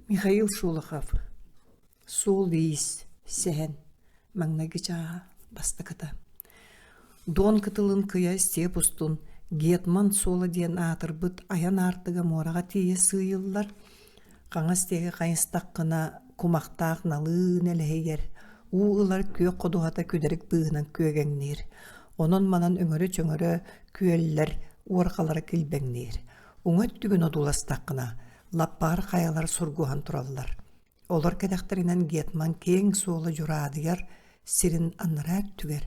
Михаил Шолохов. Сол дейіс сән маңнагыча бастықыта. Дон кытылын кыя степ устун Гетман сола ден атырбыт аян артыга мораға тие сыйыллар. Қаңас теге қайынстаққына кумақтақ налын әлейер. Уылар көк қодуғата көдерік бұғынан көгеңнер. Онын манан өңірі-чөңірі күйелілер уарқалары кілбәңнер. Оңат түгін одуластаққына лаппар қаялар сұргуған тұралылар. Олар кәдәқтерінен Гетман кең сола жүрадыяр, сирин аннара түгер.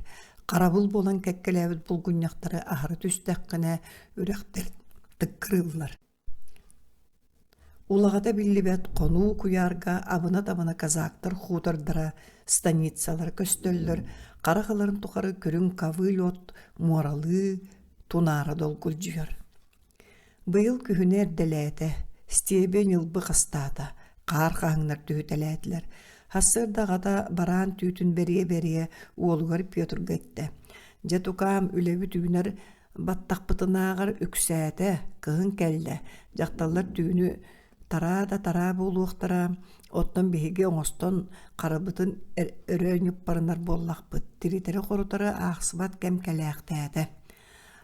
Қарабыл болан кәккеләбіт бұл күнняқтары ахыры түстәққіне үрәқтер тыққырылылар. Улағата білібәт қону куярга абына-табына казактар хутардара, станицалар, көстөллөр, қарақыларын тұқары көрін кавыл от, моралы, тунары долгул жүйір. Бұйыл күхінер дәләті, стебен елбі қастата, қар қаңнар түйітеләтілер. Хассырдағада баран түйтін бере-бере уолғар Петр гетті. Жатукам үләбі түйінер баттақ бұтынағар үксәті, кығын кәлді. Жақталар түйіні тара болуқтара, оттан бейге оңыстан қарабытын өрөңіп барынар боллақ бұт. Тиритері қорутары ақсыбат кәм кәләқтәді.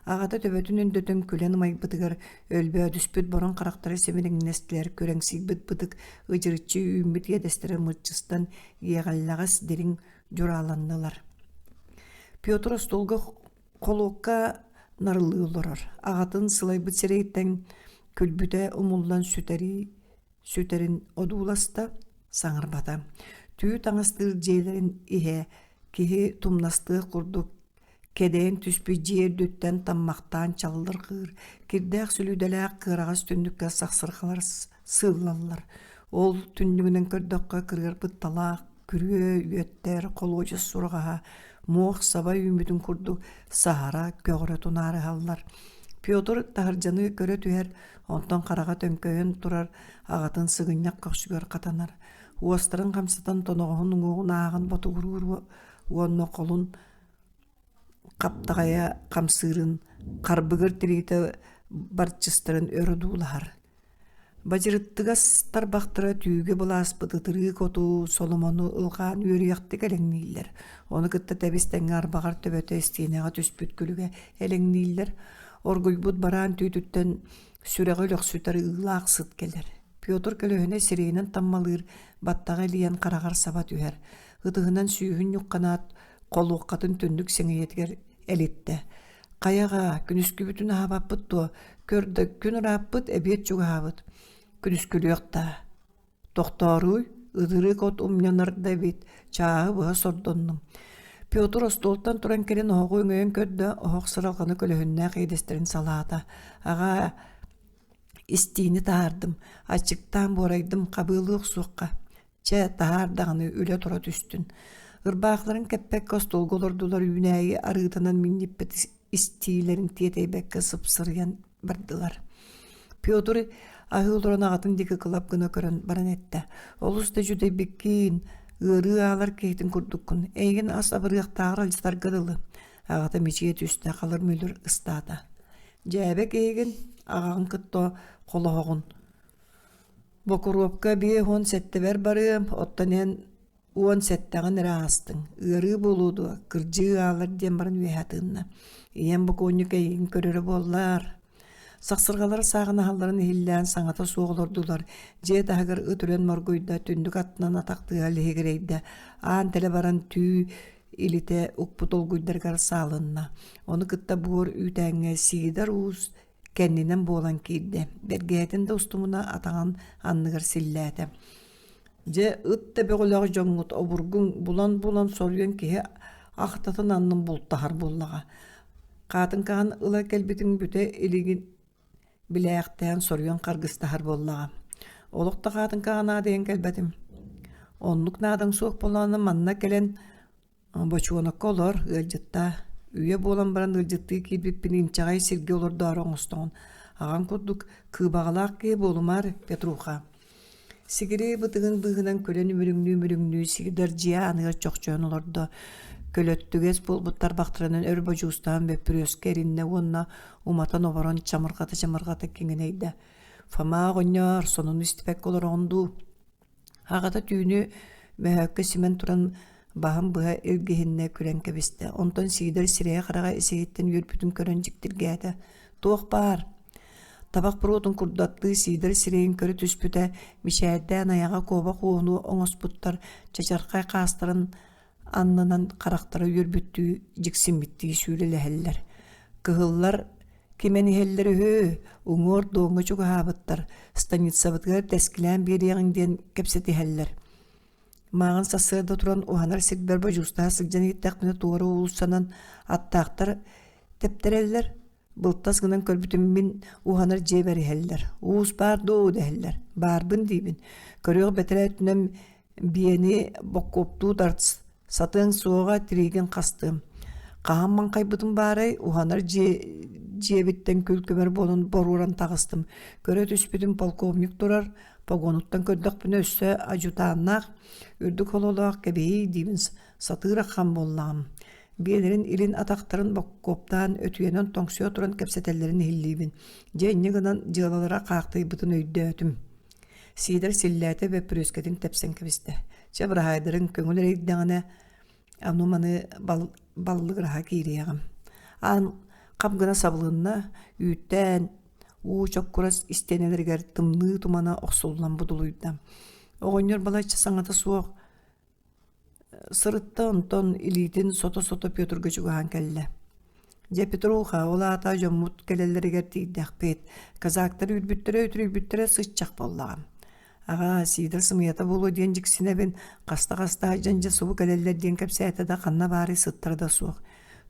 Ағата төбөтін үндөтін көлен майбытығыр өлбі өдіспіт борын қарақтары семенің нәстілер көрәңсік бұт-бұтық ұжырытчы үйімбіт едестері мұтчыстан еғаллағас дерін жүраланнылар. Петр столғы қолуққа нарылы олырар. Ағатын сылай бұт серейттен көлбіті ұмылдан сүтерін одуласта саңырбата. Түйі таңастыр жейлерін ihe кеге тумнастығы құрдық. Кеден түспі жер дөттен таммақтан чалылыр қыр. Кирдәк сүлүдәләк қырағас түндікке сақсырқалар сыллалар. Ол түндігінен көрдіққа кырғыр бұтталақ, күрі үйеттер, қолужыз сұрғаға, моқ сабай үмітін күрді сахара көгірі тұнары қалылар. Петр тағыржаны көрі түйер, онтан қараға төмкөйін тұрар, ағатын сығыняқ қақшығыр қатанар. Уастырын қамсатан тоноғын ұңығын ағын бату ғырғыр, уанны қолын қаптағая қамсырын, қарбығыр тірейті барчыстырын өрідулар. Бажырыттығас тарбақтыра түйге бұлас бұтытыры көту соломону ұлған өрияқты әліңнейлер. Оны күтті тәбістен арбағар төбеті істейнеға түспіт күліге әліңнейлер. Оргүйбұт баран түйдіттен сүрәғі лөксүтары ұлақ сұт келер. Петр көліғіне сирейнен таммалыр, баттағы лиян қарағар сабат үйер. Үтігінен сүйігін юққанат, қолуққатын түндік сеңейетгер әлетті. Қаяға күнүскү бүтін абаппыт то, көрді күн раппыт әбет жүгі абыт. Күнүскүлі өқта. Тоқтаруй, ұдыры кот умнянарда бет, чағы бұға сордонным. Петр остолтан туран келен оғы өңөйін көрді, оғық сыралғаны көліғінне қейдестерін салата. Аға істейіні тағардым, ачықтан борайдым қабылық соққа. Чә тағардағыны үлі тұра түстін. Ырбақларын кәппәк костолғылырдылар үйнәйі арғытынан миннеппет істейлерін тетейбәкке сыпсырыян бардылар. Петр ағылырын ағатын декі қылап гына көрін баран әтті. Олысты жүдей беккейін, ұры алар кейтін күрдіккін. Әйген ас абырықтағыр алыстар ғырылы. Ағаты мече түсті қалыр мөлір ұстады. Жәбек әйген ағағын күтті қолы оғын. Бокуровка бе он сәтті бәр барым, оттанен уон сәттәғын растың. Үрі болуды, кіржі алыр ден барын өйәтінна. Иен бұқонық әйін көрірі болар. Сақсырғалар сағына халарын хиллән саңата соғылырдылар. Жет ағыр үтірен моргойда түндік аттынан атақты әлігірейді. Аң тәлі баран түй илите ұқпыт олгүйдергар салынна. Оны күтті бұғыр үйтәңе сидар уыз кәннінен болан кейді. Бергәйтінде ұстымына атаған анныгар силләді. Же ытта бөғіліғі жоңғыт обургун булан сорген кеге ақтатын анның бұлттағар боллаға. Қатын қаған ұла кәлбетін бүте елеген біләқтән сорген қарғыстағар боллаға. Олықта қатын қаған адайын кәлбәтім. Онлық надың соқ боланы манна кәлен бочуаныққа олар ұлжытта. Үйе болан баран ұлжытты кейбіппін инчағай сірге оларды араңыстығын. Аған күрдік кыбағалақ кей болымар Петруха. Сигире бытыгын быгынан көлен мүрүңнүү сигидер жия аныгар чокчоон олордо көлөттүгес булбуттар бактыранын өрбө жуустан бепүрөскеринне онна уматан оборон чамыргата кеңенейде. Фама гоньор сонун истипек олоронду Hagata tüünü möhökkä simen turan baham bıha ilgihinne küren kebiste. Ondan sider sireye qaraga eseyitten yürpütün körönciktirgäde. Tuoq bar. Tabak burotun kurdattığı sider sireyin körü tüspüte mişädän ayaga koba qoğunu oňosputtar çaçarkay qastarın annanan qaraktara yürpüttüğü jiksin bittiği süýleleheller. Kıhıllar kimeni helleri hö, uňor doňa çok habıttar. Stanitsabytgar teskilän bir ýagyňdan kepsetiheller. Mağın sasırda turan ohanar sigber bajusta sigjan yittakmine tuğru ulusanan attaqtar teptereller. Bultas gınan körbütün bin ohanar jeberi heller. Uus bar doğu deheller. Barbın dibin. Körüyor betere etünem biyeni bokkoptu darts. Satın soğuğa tirigin kastım. Qahamman kaybıtın baray ohanar jebitten külkömer bolun boruran tağыстım. Köre tüspütün polkovnik durar. Pagonuttan kördük bine üstü ajutannak, ürdük ololak gebeyi dibin satıra xam bollam. Bilerin ilin ataktarın bokkoptan ötüyenen tonksiyo turan kepsetellerin hillibin. Jeyni gınan jılalara qaqtay bıtın öydü ötüm. Sider sillete ve pürüsketin tepsen kebiste. Çabrahaydarın köngül reydağına anumanı ballık raha kiriyağım. An kapgına sablığına üytten çok kuras istenelerger tımlı tumana oqsullan buduluyda. Oğonyor balayça saňata suoq sırıtta onton ilitin soto Piotr Göçügahan kelle. Je Petruha ola ata jomut keleleriger tiydäkpet. Kazaktar ülbüttere sıççak bollağam. Ağa sidir sımıyata bolu diyen jiksine ben qasta janja subu keleller diyen kepsayata da qanna bari sıttırda suoq.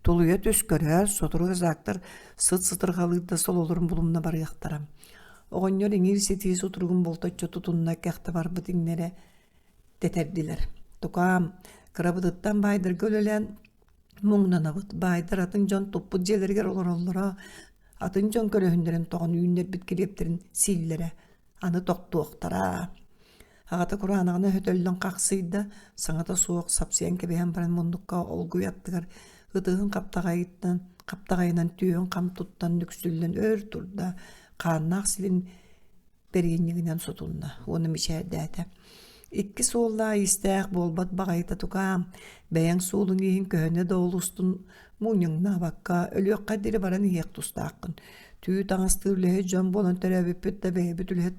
Tuluya töskörär, soturu zaktar sıt qalıyda sol olurum bulumna bar yaqtaram. Oğonyor eňir seti soturugun boltaçça tutunna kaqta bar bıtinlere teterdiler. Tukam, kırabıdıttan baydır gölelen muňnanabıt. Baydır atın jon toppu jelerger olora. Atın jon köröhünderen toğan üýünler bitkileptirin sillere. Anı toktuoqtara. Hagata Kur'anağına hötöllen qaqsıyda saňata soğuk sapsiyen kebehem baran mundukka olgu yaptıgar. Hıdığın kaptağayından tüyün kam tuttan nüksüllen ör turda qannaq silin beriyenliğinden sotunna. Onu mişerdäte. İkki soğulla istäq bolbat bagayta tukam. Beýän soğulun ihin köhene doğulustun muňyňna bakka ölüýokka diri baran iyek tustaqın. Tüy taňastyrlygy jon bolan terebipet de beýbütülhet.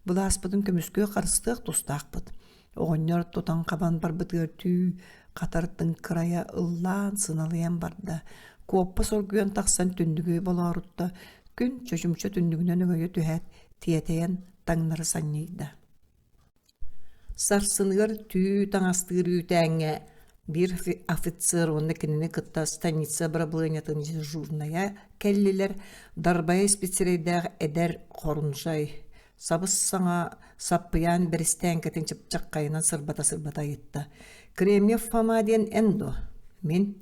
Bulasbydyn kömüskö qarsyq tustaqpyt. Oňor tutan qaban barbytyr tüy qatartın kıraya ıllan sınalıyan barda. Koppa sorguyan taqsan tündügü bolarutta. Gün çoşumça tündügünen öňe tühet tiyeteyen taňnary sanyýda. Sarsınıgar tüy taňastyr ütäňe bir ofitser onnekinini kıtta stanitsa brablanyatın jurnaya kelliler darbaya spitsireydag eder korunjay. Sabыс saňa sapyan beristen ketin çıpçakkayынан sırbata yitta. Кремнев Фомаден Эндо. Мен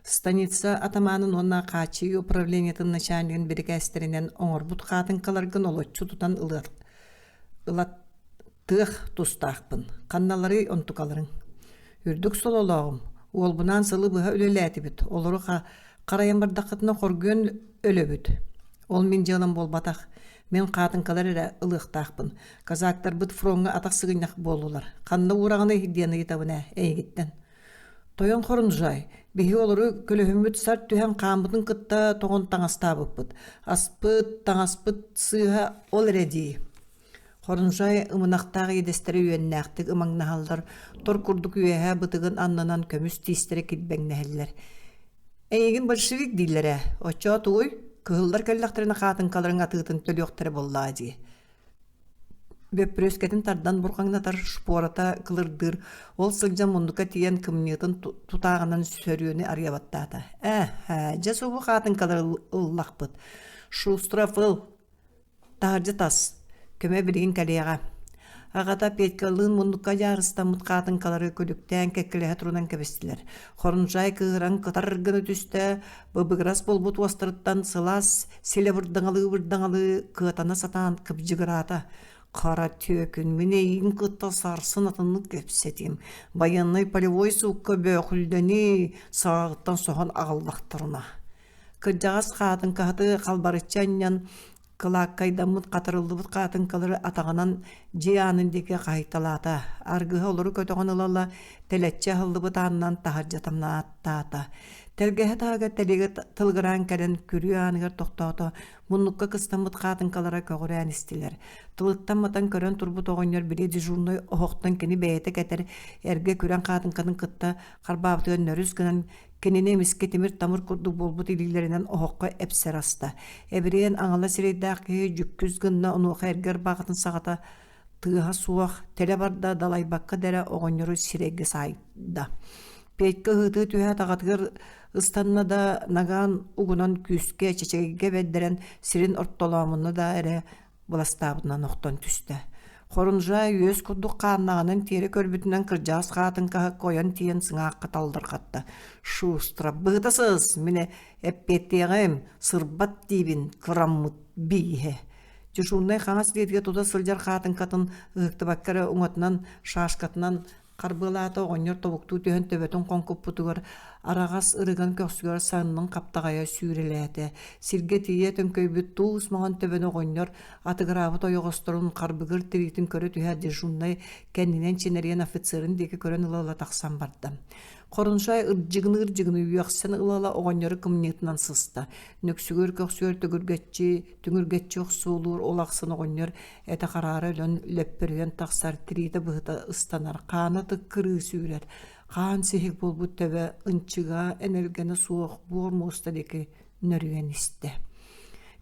станица атаманын онна качы управлениятын начальнигин бригастеринен оңорбут катынкаларгын олотчу тутан ылаттык тустакпын. Канналары онтукаларың. Үрдүк солологум. Ол бунан сылы быха өлелетибит. Олору карайын бардакытына коргөн өлөбүт. Ол мен жалам болбатак. Men qatınkalara ılıqtaqpın. Kazaktar bıt fronga ataq sıgıynaq boldular. Qanna urağına hiddiyana gitabına eygitten. Toyon korunjay. Bihi oluru kölöhümbüt sart tühen qambıdın kıtta toğun taŋastabıppıt. Aspıt, taŋaspıt sığha ol redi. Korunjay ımınaqtağı yedesteri üyennaqtık ımangnahallar. Tor kurduk üyeha bıtıgın anlanan kömüs tistere kilbengnehiller. Eygin bolşevik dillere. Oça tuğuy. Kıhıllar kellaktarına qatınkaların atıgıtın tölyoqtары bolladı. Ve prösketin tardan burqangnatar şporata kılırdır. Ol sılcan munduka tiyen kımniyatın tutağından sörüyöni aryabattata. Jasu bu qatınkaları ıllaqpıt. Şustrafıl. Taharcı tas. Köme birgin kaleyağa. Agata petkalığın munduka yarıstamıt qatınkaları kölükten kekkilehe turunan kebestiler. Xorunjay kıhıran kıtargını tüste, bıbıgras bolbut wastırıttan sılas, sile vırdangalı kıtana satan kıpjıgırata. Qara tökün, mineyin kıtta sarsın atını kepsetim. Bayanay polivoy suqqa böğüldeni sağıttan soğan ağıllaqtırına. Kırjağız qatın kahtı qalbarıçanyan кылаак кайдаммыт катырылдыбыт каатынкалары атаганан жыаанындеке кайталаата аргыһа олору көтөҕөн ылалла телечче хыллыбыт аанынан таһардьатамнааттаата телгэһэ таага телиге тылгыраан кэлэн күрүү ааныгар тохтоото муннукка кыстаммыт каатынкалара көгөрөөн истилэр тылыттамматан көрөн турбут оҕонньор били дежурной оһохтон кини бэйэтэ кэтэр эргэ күрэн каатынканын кытта харбаабытыган нөрүс гынан кинини миске тимир тамыр курдук болбут илилеринен оһокко эпсер аста эбириэн аҥала сирэйдээх киһи жүккүс гынна онуоха эргэр баҕатын саҕата тыаһа суох теле барда далайбакка дэрэ оҕонньору сирэйгэ сайда Петька ыты түһэ таҕатыгар ыстанна да нагаан угунан күүске чечегиге бэддэрэн сирин ортолоомунна да эрэ буластаабытынан охтон түстэ. Хорунжа үөс курдук кааннаҕанын тиэри көрбүтүнэн кырдьаас хаатынкаһы койон тиен сыҥаакка талдыргатта. Шустра быһытасыз, мине эппеттиэҕэм сырбат диибин кыраммыт бииһэ. Дежурный хаҥас диэтиге туда сылдьар хаатынкатын ыһыктыбаккара уҥатынан шаашкатынан карбылаата оҕонньор тобуктуу түһэн төбөтүн конкуппутугар арагас ырыган көхсүгөр саннын каптагая сүүрелээте сирге тие төмкөйбүт туус моҕон төбөн оҕонньор атыгыраабыт ойоҕосторун карбыгыр тириитин көрө түһэ дежурный кэннинэн чинериэн офицерин диэки көрөн ылала тахсан барда. Хоруншай ырдьыгыны үйөхсен ылала оҕонньору кымньыытынан сыста. Нөксүгөр көхсүгөр түңүргэтчи охсуулуур олахсын оҕонньор эте хараары өлөн лөппөрүөн тахсар тириите быһыта ыстанар. Хаана тыккырыы сүүрэр. Хаан сихик болбут төбө ынчыга энергияны суох буор мууста деки нөрүөн исте.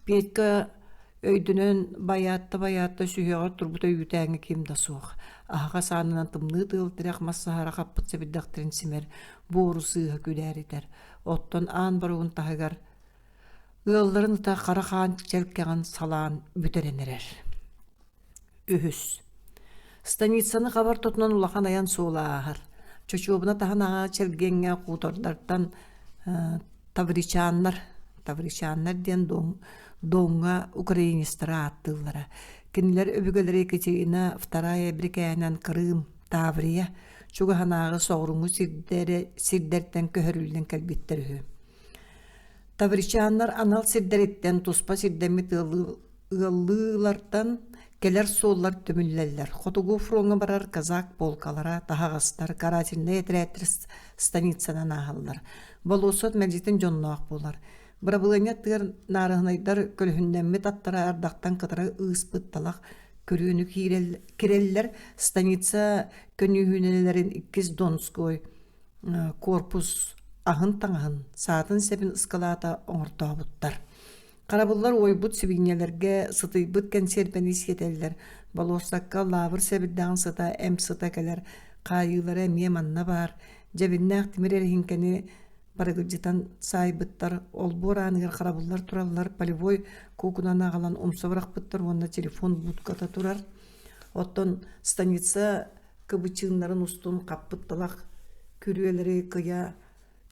Петька өйдүнөн баяатта сүйөҕөр турбута үүтээҥи ким да суох. Аһаға саанынан тымныы тыылтырах массаһара хаппыт себиддахтырын симер буору сыыһа күлээritэр. Оттон аан баруун таһыгар ыалларын ыта хара хаан челкэҕин салаан бүтэрэнэрэр. Үһүс. Станицаны хабар тотунан улахан аян суолааһар. Чочуобуна таһанаа челгеңҥэ куутордартан тавричааннар диэн доңга украинистара ааттыыллара. Кинилер өбүгөлөр Екатерина II брикээнэн Крым, Таврия, чугаханаагы соҕуруҥу сирдэртэн көһөрүлүнэн кэлбиттэр үһү. Тавричааннар анал сирдэриттэн туспа сирдэммит ыаллыылартан келер суоллар төмүллэллэр. Хотугу фронга барар казак полкалара, таһагастар, карательный этрээттер станицанан ааһаллар. Болуусот мэлжитин дьонноох булар. Бырабылыня тыар наарыһынайдар көлүһүндэммит аттара ардахтан кытара ыыспытталах көрүүнү киреллер станица көнүүһүнэлэрин иккис Донской корпус аһын таҥаһын саатын сепин ыскалаата оҥортообуттар. Карабыллар ойбут сибиңнелерге сытыйбыт консервени сиэтэллэр. Болуостакка лаабыр себиддаан сыта эм сыта келер хаайыылара эмиэ манна баар. Жабиннаах тимир эрихинкени барыгылжытан сайбыттар олбор ааныгар карабыллар тураллар полевой кукунан агалан умсабырахпыттар уонна телефон будката турар. Оттон станица кыбычыыннарын устун каппытталах күрүөлери кыя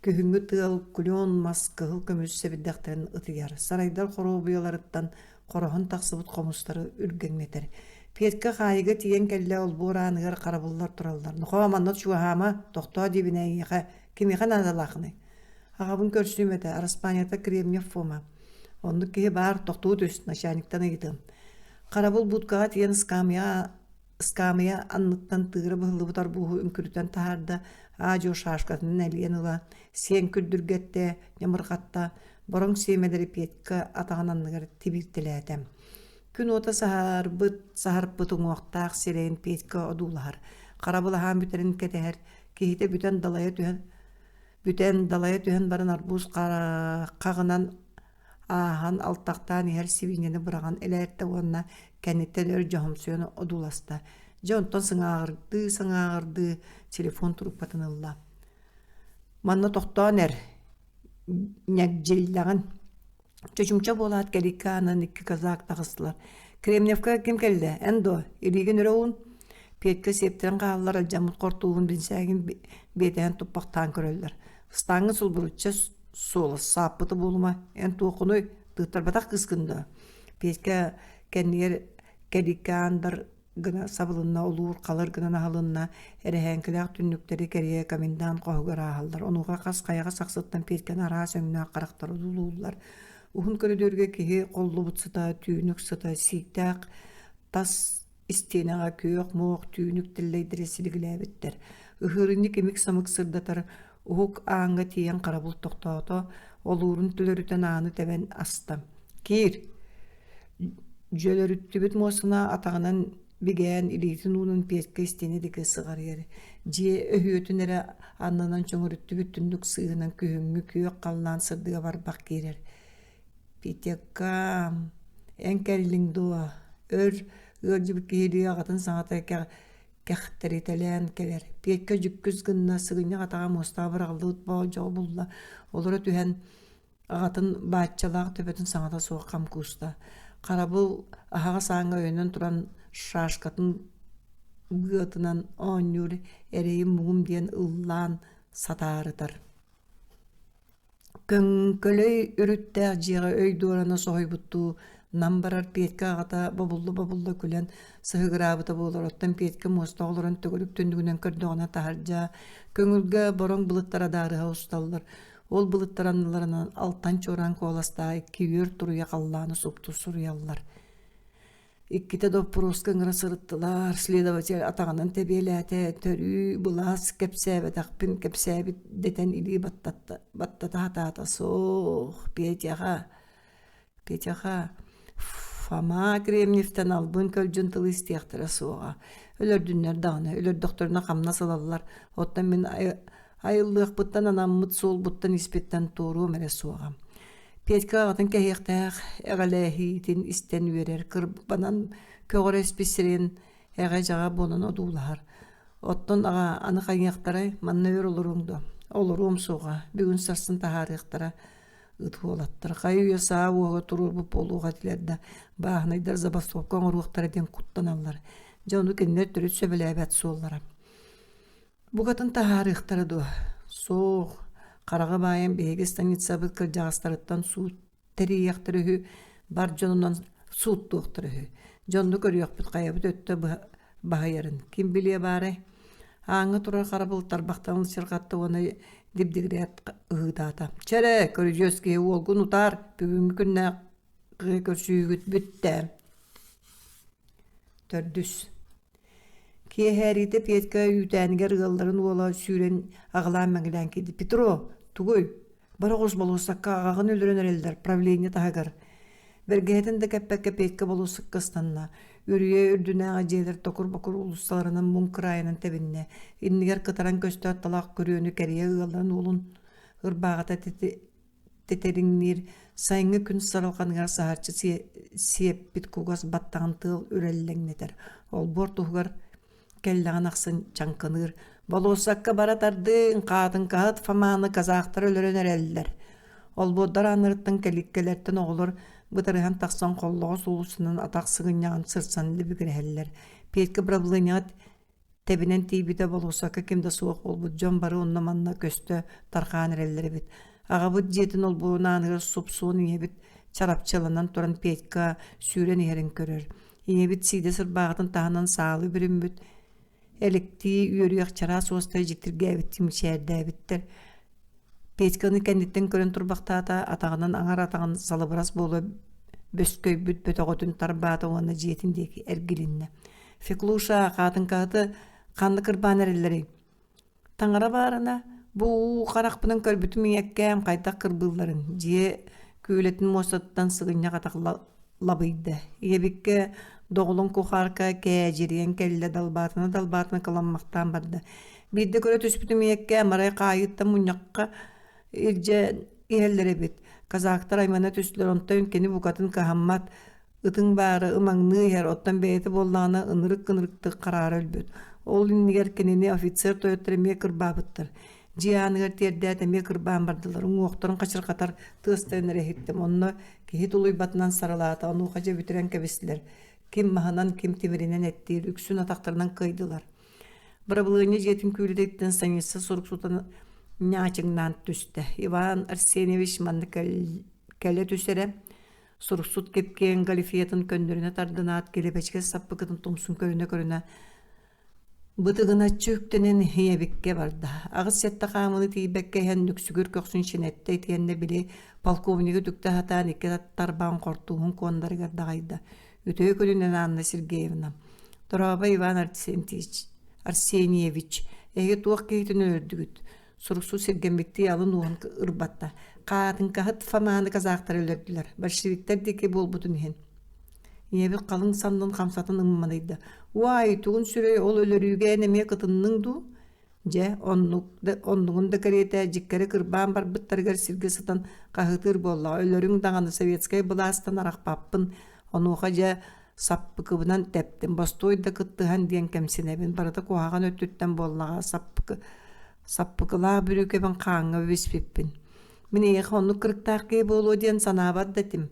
көһүңү тыал кулён мас кыһыл көмүс себиддахтарын ытыяр. Сарайдар хоробуяларыттан короһон тахсыбыт комустары үргеңнетер. Петька хаайыга тиен келле олбор ааныгар карабыллар тураллар. Нухоа маннат шуахама тохтоа дибинэйиха кимихан адалахны. Агабын көрсүмете Араспанията Кремнев фома. Онду киһи баар тохтуу төс начальниктан ыйтым. Карабыл будкага тиен скамия анныттан тыгыры быһыллыбытар буһу үмкүрүтен таһарда аажо шаашкатын элиен ыла сиен күлдүргетте ямыргатта бороң сиемелери Петька атагананныгар тибиртилээтем. Күн ота саһарбыт уҥуохтаах сирэйин Петька одуулаһар. Карабыл аһаан бүтерин кетэһэр киһите бүтэн далайа түһэн барын арбуз кагынан ааһан алтактаан иһэр сибиңени быраган элээртэ уонна кэнниттен өр жоһомсуйана одууласта. Жонтон сыңаагырды телефон трубкатын ылла. Манна тохтоон нягжиллаган. Чочумча болаат келиккаанан икки казаак тагыстылар. Кремневка ким келди? Эндо, илиген өрөуун. Петька септерин кааллар алжамут кортуун бинсаагин бетен туппактаан көрөллөр. Стаңы сулбурутча солы саппыты болума эн туокуной тыттарбатак кыскында. Петька кеннер келиккаандар гына сабылынна олуур калыр гына нахалынна эрэхэнкилээх түннүктери керие комендант коһугар ааһаллар. Онуга кас каяга саксыттан Петьканы араа сөҥнөөх карактар удулуулар. Ухун көрөдөргө киһи коллубут сыта, түүнүк сыта, сийтак тас истенага күйөк моох түүнүк тиллейдире силигилээбиттер. Ыхырынны кемик самык сырдатар уһук ааҥҥа тиийэн харабыл тохтоото, олуурун түлөрүтэн ааны тэбэн аста. Киир, дьөлөрүттүбүт муосуна атаҕынан бигээн илиитин уунун пиэкке истиэни дигэ сыҕарыйар. Дьиэ өһүөтүн эрэ аннынан чоҥорүттүбүт түндүк сыыһынан күһүҥҥү күйөк халлаан сырдыга барбах киирэр. Питекка, эн кэллиң дуа, ырдьыбыт киһилии аҕатын саҥата кэхтэритэлээн келэр. Пиэкке жүккүс гынна сыгынньа атаҕа муостаа быраҕаллыбыт боолдьоҕо булла. Олора түһэн аҕатын бааччалаах төбөтүн саҥата суох хамкууста. Харабыл аһаҕа сааҥа өйөнөн туран шаашкатын быатынан оонньуур эрэйим мугум диэн ыллаан сатаарытар. Көңкөлөй үрүттээх дьиэҕэ өй дуорана соһойбуттуу намбарар пиэкке аҕата бабулла күлэн сыһыгыраабыта буолар. Оттон пиэкке муостоҕолорон төгөлүк түндүгүнэн көрдөҕүнэ таһардьаа көҥүлгэ бороң былыттара даарыһа усталлар. Ол былыттаранныларынан алтан чууран куоластаа киүөр туруйа халлааны супту суруяллар. Икките доппуруска ыңыра сырыттылар. Следователь атаҕынан тэбиэлээте төрүү былаас кэпсээбэтахпин кэпсээбит детен илии баттата хатаата соох Петяха Фома Кремневтен албын көлжүн тылы истиэхтэрэ суоҕа. Өлөрдүннэр даҕаны, өлөр докторуна хамна сылаллар. Оттан мен айыллыахпыттан анаммыт суолбуттан испиттэн тууруу мере суоҕа. Петька аҕатын кэһиэхтээх эҕэлээһиитин истэн үөрэр кырбанан көҕөрөс писсирин эҕэ дьаҕа буонан одуулаһар. Оттон аҕа аны хайыахтара манна үөр олоруҥдо. Олоруум суоҕа, бүгүн сарсын таһаарыахтара ытуолаттар. Хай уйасаа уоҕа турурбуп болууға тилэрдэ бааһынайдар забастовка оҥоруохтара диэн куттаналлар. Дьону кэннэр төрүт сөбэлээбэт суоллара. Бугатын таһаарыахтара дуо. Суох Хараҕа баайан биһиги станицабыт кырдьаҕастарыттан суут тэриийэхтэрүһү бар дьонунан сууттуохтарыһы. Дьонну көрүөхпүт хайабыт өттө баһайарын. Ким билие баары? Ааҥҥа турар харабылтар бахтаныл сыргатты уону дибдигирэät ыһыытаата. Чэрэ, көрүжүөс киһи уолгун утаар бүгүнгү күннэ көрсүүгүт бүттэ. Төрдүс. Киэһээрите Петька үүтээнигэр ыалларын уола сүүрэн аҕалаан мэҥилээн киди. Петро, тугуй, бароҕус болуусакка аҕаҕын өлөрөн эрэллэр, правление таһагар. Бэргэһэтин да кэппэкке Петька болуусакка ыстанна. Үрүйэ үрдүнээҕэ дьиэлэр токур-бокур улусталарынан муҥ кыраайынан тэбинне. Иннигэр кытаран көстөөт талаах көрүөнү кэрийэ ыалларын уолун ырбааҕата тетериҥниир сайыҥҥа күн саралҕаныгар саһарчы сиэппит кугас баттаҕын тыал үрэллэҥнэтэр. Ол буор туһугар келлэҕин ахсын чаҥкыныыр. Болуусакка бара тардыын хаатын каһыт Фоманы казаахтар өлөрөн эрэллэр. Ол буоддар анырыттан кэликкэлэртэн оҕолор бытарыһан тахсан холлоҕо сулусунан атах сыгынньаҕын сырсан либигирэһэллэр. Петька браблыыняат тэбинэн тиибитэ болуусакка кимда суох болбут дьон бары онно манна көстө тархаан эрэллэрбит. Аҕабыт диэтин олбуун ааныгар супсуун иһэбит чарапчаланан туран Петька сүүрэн иһэрин көрөр. Иһэбит сиидэ сырбааҕытын таһынан саалы бүрүмбүт электии үөрүөх чараа суостай житиргээбит тимичээрдээбиттер. Петьканы кэнниттен көрөн турбахтаата атаҕынан аңар атаҕын салыбырас буола бөскөйбүт бөтөҕөтүн тарбаата уонна дьиэтин диэки эргилиннэ. Феклуша хаатын кааты ханны кырбаан эрэллэри. Таҥара баарына буу харахпынан көрбүтүм иэккээм хайдах кырбыылларын дьиэ күүлэтин муостаттан сыгынньа атах лабыйда. Иэбикке доҕулун кухарка кээжириэн келлэ далбаатына кыламмахтаан барда. Биирде көрө түспүтүм иэккээ марай хаайытта муньакка илдьэ иһэллэребит. Казаактар аймана түслөр онтон кени букатын каһаммат ытың баары ымаҥныы иһэр оттон бэйэти буоллаҕына ынырык караары өлбүт. Ол иннигэр кенини офицер тойоттар эмиэ кырбаабыттар. Дьиааныгар тиэрдээт эмиэ кырбаан бардылар. Уҥуохторун хачырхатар тыыстайын эрэһиттим. Онно киһи тулуйбатынан саралаата онуuха же бүтүрэн кэбистилэр. Ким маһынан, ким тимиринен эттиир үксүн атахтарынан кыйдылар. Бырабылыыня дьиэтин күүлэдэйттэн станица суруксутан ньаачыҥнаан түстэ. Иван Арсеньевич манна кэлэ түсэрэ суруксут кепкээн, Галифиятын көннөрүнэ тардынаат, келебечке саппыкытын тумсун көрүнө көрүнө, Бытыгына чүктенен хиебикке барда. Агыс сетта камыны тиибекке хен нүксүгүр көксүн шинетте тиенне били полковниги түкті хатан икке тарбан кортуһун кондарыгар дагайда. Үтөй көлүнен Анна Сергеевна. Тораба Иван Арсеньевич. Эге туох кейтін өрдүгүт. Суруксу сергенбекти алын уын ырбатта. Каатын кахыт фаманы казактар өлөрдүлөр. Большевиктер деке болбутун хен. Ебі қалың сандын қамсатын ымманайды. Уай, туғын сүрей ол өлөрүүге әнеме кытынның ду? Же, оннуғын да кәрете жиккері кырбан бар бұттарғар сирге сытан қағытыр болла. Өлөрің дағаны советскай бұластан арақпаппын. Онуға же саппы кыбынан тәптін. Бастойда кыттыған ден кәмсенебін. Барыда қуаған өттіттен боллаға саппы кыла бүрікебін қаңы өспеппін. Мен еқі онны кырықтақы болу ден санабад дәтім.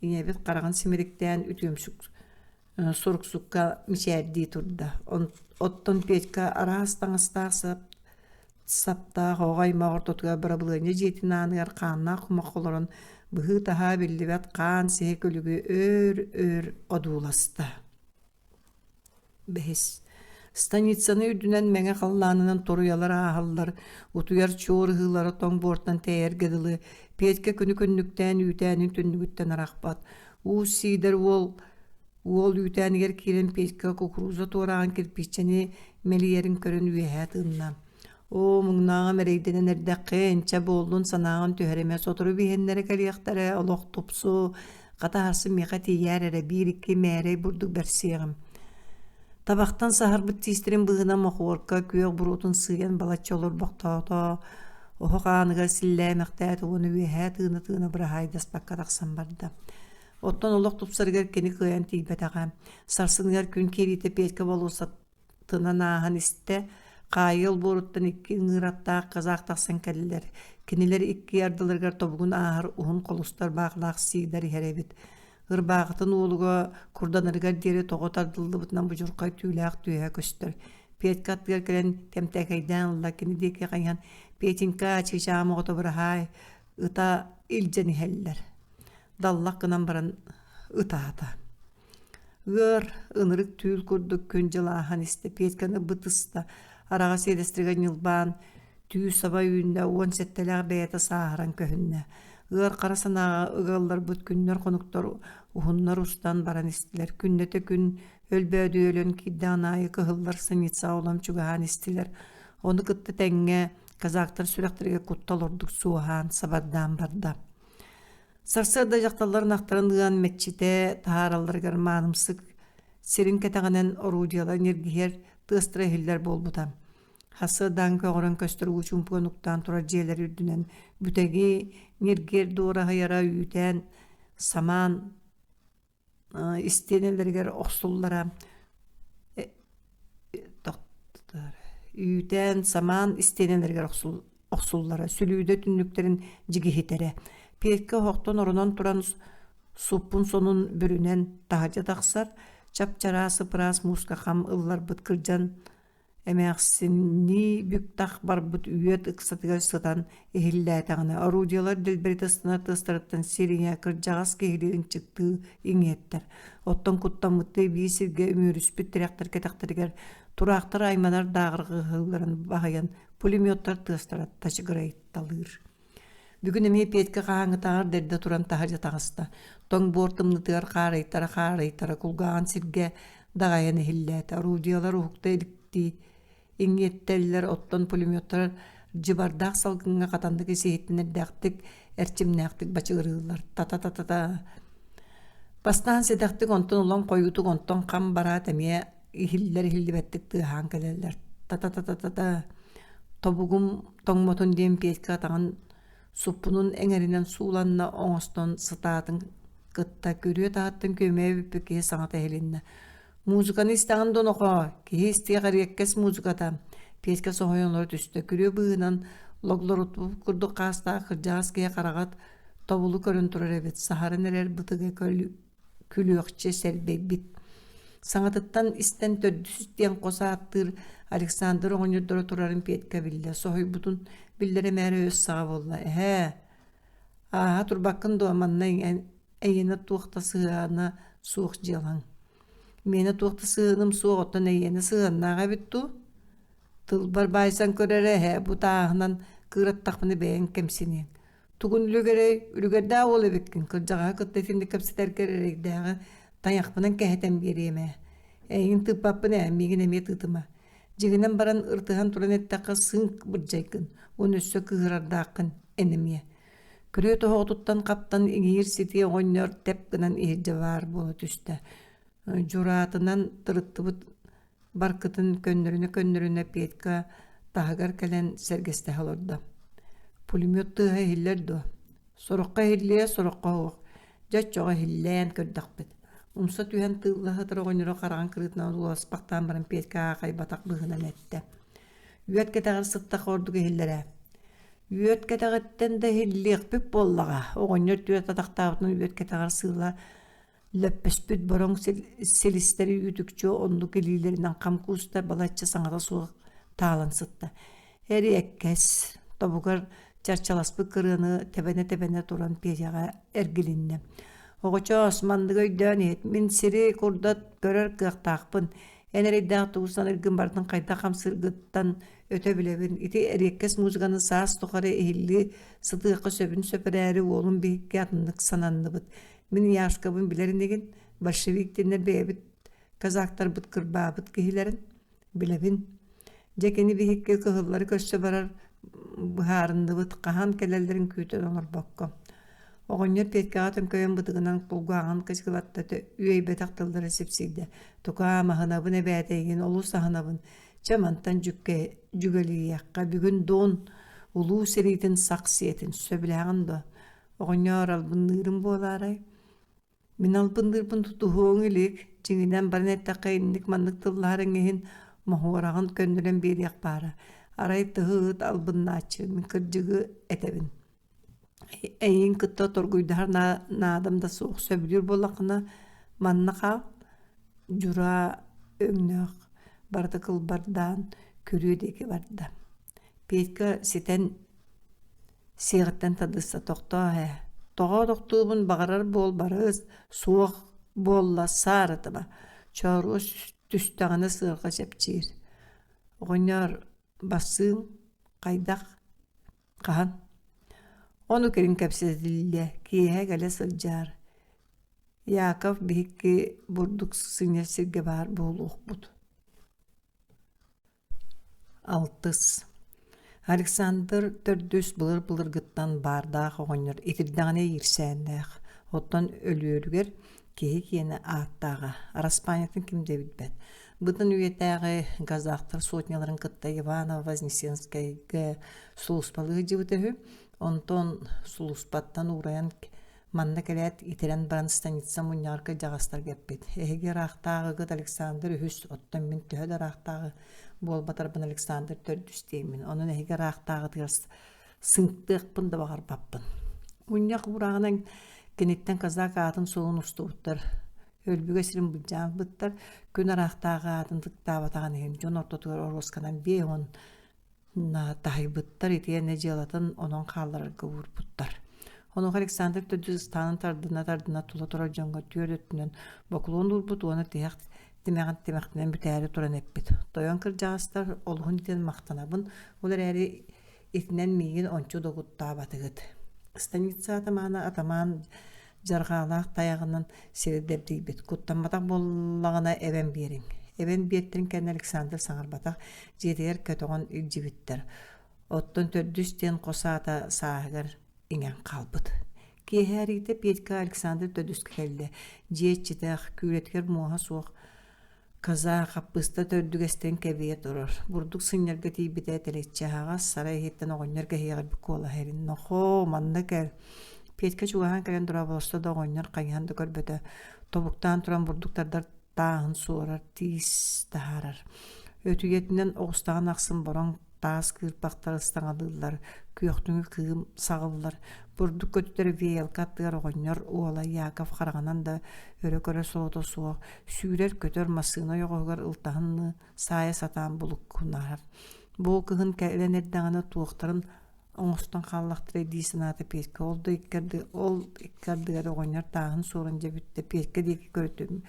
Инебет қараған семеректен үтөмсүк соруксукка мичерди турда. Оттон Петька арастаңыстақ сапта хоғай мағыртотуға бірабылыне жетін анығар қанна құмақоларын бұғы таға білдібет қан сеhe көлігі өр одуласты. Бәхес. Станицаны үдінен мәңе қалланынан торуялар ағалар, утуяр чорығылары тоң бортан тәйер геділі, Петька күні күнніктен үйтәнің түннігіттен арақпат. Сидер ол үйтәнігер келен Петька кукуруза тораған кірпичені мелиерін көрін үйәтінна. Мұңнағым әрейденен әрдәқі әнчә болдың санағын төхереме сотыру бейхенлері кәлияқтары олық топсу, қатағасы меға тейер әрі бір-екі мәрей бұрдық бәрсеғім. Табақтан сахар бүттейстерін бұғына моқуырқа көйек бұрутын сыйын балатчы олар бақтаута, оғанығар сілләмәқтәті оны өйәт ұны бірағайдас баққа тақсан барды. Оттан олық тұпсарғар кені қиян тейбәтіға. Сарсынғар күн керейті Петька болусатынан ағын істі, қайыл боруттан икки ыңыраттақ қазақ тақсан кәлілер. Кенелер икки ардылырғар тобығын ағыр ұғын қолыстар бағылақ сидар еребет. Ырбағытын олуға құрданырғар дері тоғыт ардылды бұтынан бұжырқай түйләқ түйә көстір. Петька аттығар кәлен тәмтәкайдан ұлла кені деке қайан Петинка чешамы ғоты бірғай ұта илжені хәлілер. Даллақ қынан баран ұтаата. Ынырық түйіл күрдік күн жылахан істі Петканы бұтыста араға селестірген жылбан түйі саба үйінде 10 сеттеліғ бәйеті сағыран көхінне. Қарасанаға ұғалар бұт күннер қонықтар ұғыннар ұстан баран істілер. Күннеті күн өлбәді өлін киддан айы кығылар санитса олам чүгіған істілер. Оны күтті тәңге казақтар сүрәқтерге құттал ордық суған сабаддан барда. Сарсырда жақталарын ақтарындыған мәтчете тағараларғар манымсық серін кәтіғанен орудиялар нергігер тыстыры хиллер болбута. Хасыдан көғырын көстір ұчумпуған ұқтан тұрар жерлер үрдінен бүтәге нергер дуыраға яра үйтен саман істенелергер оқсуллара үйтен саман істенелергер оқсуллара сүлүйді түнніктерін жігихетере. Петька хоқтон орынан туран суппун сонун бүрінен тағажа тақсар, чап-чара сыпырас муска қам ыллар бұт кыржан әмәқсіні бүктақ бар бұт үйет ұқсатыға сытан ehilläätägine орудиялар делберитастына тыстарыттан серия кыржагас кегилигин чыкты иңеттер. Оттон куттамытты бийсирге өмөрүспүт тирактар кетактаргер турактар айманар дагыргыларын багаян пулеметтер тыстарат ташыгырайтталыр. Бүгүн эми Петька каңытагар дерде туран тахажа тагыста. Тоң бортымны тыар карайтара кулган сирге дагаян эхиллээт орудиялар ухукта иликти иңеттеллер оттон пулеметтер жыбардақ салгынға қатандығы сейттінер дәқтік, әрчімнәқтік бачығырылар. Та-та-та-та-та. Бастан седәқтік онтон ұлан қойутық онтон қам барат әме ихиллер-ихиллібәттік тыған кәлелер. Та-та-та-та-та-та. Тобуғым тоңмотон дем Петька тағын суппунун әңерінен сууланна оңостон сытатын кытта көрі тағаттың көмей бүппіке саңата әлінна. Музыканы істеген доноға, кей істеғар еккес музыката. Петька соғайонлар түсті. Күрі бұғынан логлар ұтып күрді қаста қыржағыз кей қарағат тобулы көрін тұрар әбет. Сахарын әрер бұтыға күлі өкче сәлбей бит. Саңатыттан істен төрдісістен қоса аттыр Александр оңырдыры тұрарын Петька білді. Соғай бұтын білдері мәрі өз саға болды. Аға тұрбақын дуаманна әйені туақта сығана суық жалаң. Мені туақты сығыным суық оттан әйені сығаннаға бітті. Tılbar baysan körere he bu tağınan kırattaqmını beğen kemsinin. Tugun ülügerda ol ebekkin kırcağa kıtta şimdi kapsiter kererek dağı tayakpının keheten biriyeme. Eyin tıbbapını emigin eme tıtıma. Jiginen baran ırtıhan turan ettaka sınk bırcaykın. Onu üssü kıhırardaqın enemiye. Kürüye tohututtan kaptan iğir sitiye oynyor tep gınan ihce var bolu tüste. Juratından tırıttıbıt barkıtın könnürüne Petka tahagar kelen sergeste halorda. Pulimyot tıha hillerdo. Sorokka hilleye sorokka hoğuk. Jatçoğa hilleyen kördakbet. Umsa tühen tığla hıtırı oynuro qarağın kırıtına ulas baktan baran Petka ağay bataklıhınan ette. Yüet ketağır sıttaq ordugu hillere. Yüet ketağıtten de hilleek püp bollağa. Oğonyor tüet ataqtağıtın yüet ketağır sığla löppespüt borong selisteri ütükçü ondu gelilerinden kamkusta balatça sanata soğuk tağlan sıttı. Eri ekkes, tobugar çarçalaspı kırığını tebene duran piyaga ergilinne. Oğuça Osmanlı göydön et, min siri kurdat görür kıqtaqpın. Eneri dağ tuğusan ergin bardın kayda kamsırgıttan öte bilebin. İti eri ekkes muzikanı saas tukarı ehilli sıdıqı söbün söpüreri oğlum bir hikayatınlık sananlı bıt. Min yaşkabın bilerindegin Bolşevik dinler beyebit kazaktar bıt kırbabıt kihilerin bilebin. Jekeni bir hikke kıhılları köşe barar buharındı bıt kahan kelellerin küytön olur bokko. Oğonyor Petkağıtın köyün bıtıgınan bulguağın kışkılatta üyey betaktalları sipsiydi. Tuka mahınabın ebedegin olu sahanabın çamantan cügeli yakka bugün don ulu seritin saksiyetin söbülağın da. Oğonyor albınlığırın bolaray. Min albınlığırın tutuğun ilik cingiden barnetta kayınlık manlık tılların ehin mahorağın köndüren bir yakbara. Aray tıhıt albınnaçı min kırcıgı etebin. Eyin kıtta torguydahar nadamda soğuk söbülür bolaqına manna qal jura öngnöq barda kılbardan körüdeki barda. Petka siten siğitten tadıssa toqta he. Toğa toqtuğun bağırar bol barız soğuk bolla sarıtıba. Çarus tüstağına sığırqa sepçir. Oğunyar basın qaydaq qahan. Onu kerin kapsedildi kiye gale sılcar. Yakov bihikki burduk sinir sirge var boğuluq bud. Altız. Alexander tördüs bılır gıttan bardağ oğonyor. İtirdağına yirsәndәq. Ottan ölüörüger kiye kiyene ağıttağa. Araspanyatın kimde bilbet. Bıdın üyetəği gazaqtır sotnyaların kıtta Ivana Вознесенская suluspalығы cıvıtıhı. Onton suluspattan uğrayan manna kelät itiren baran stanitsa munyarka jağastar geppet. Ehege raqtağı gıt Alexander ühüs ottan min tühöda raqtağı bol batarban Alexander tördüs deyimin. Onun ehege raqtağı tırs sınktığıpın da bağır bappın. Munyak urağının kenitten kazak ağatın soğun ustu uttar. Ölbüge sirin bıcağın bıttar. Kön raqtağı ağatın tıkta batağın ehim. Jon ortotuğur oroskanan beyhon tahi bıttar itiye necelatın onun qalları gıvur bıttar. Onu Alexander Tödüzistan'ın tardına tula tura jonga tüyörötünün bokuluğun urbut onu tiyaq demeğinden büteri turan eppit. Doyan kırcağıstar olğun iten maqtanabın olar eri itinden migin onçu doğutta batıgıt. Stanitsa ataman jarğalaq tayağının seri debdibit. Kuttanmatak bollağına even birin. Even biyettirin ken Alexander Sangarbatak jediger kötoğun üljibittir. Ottun tördüsten qosata sağıgar ingen qalbıt. Kiherite Petka Alexander tördüsk keldi. Jietçitaq küretker muha soğuk kaza qappısta tördügesten kebiye durur. Burduk sinirge tibide teletçe ağas saray hetten oğonlar gehiğer bir kola herin. Noho manna kel. Petka çuğahan kelen dura bolosta da oğonlar qayhan da körbete. Tobuktan turan burduktardar tağın soğurar, tiz taharar. Ötügetinden oğustağın aqsın boran tağız kırpaqtar ıstağalılar, küyoqtüngü kığım sağıllar. Burduk kötüleri veyel kattıgar oğonlar, oğala Yakov qarağanan da öre soğuda soğuk. Sürer kötör masığına yoğugar ıltağını saya satan buluk kunarar. Bu kığın kelen eddağına tuğuktarın oğustan qallaqtır edisin atı Petka. Ol ikkardıgar oğonlar tağın sorunca bitti. Petka deki körtüm.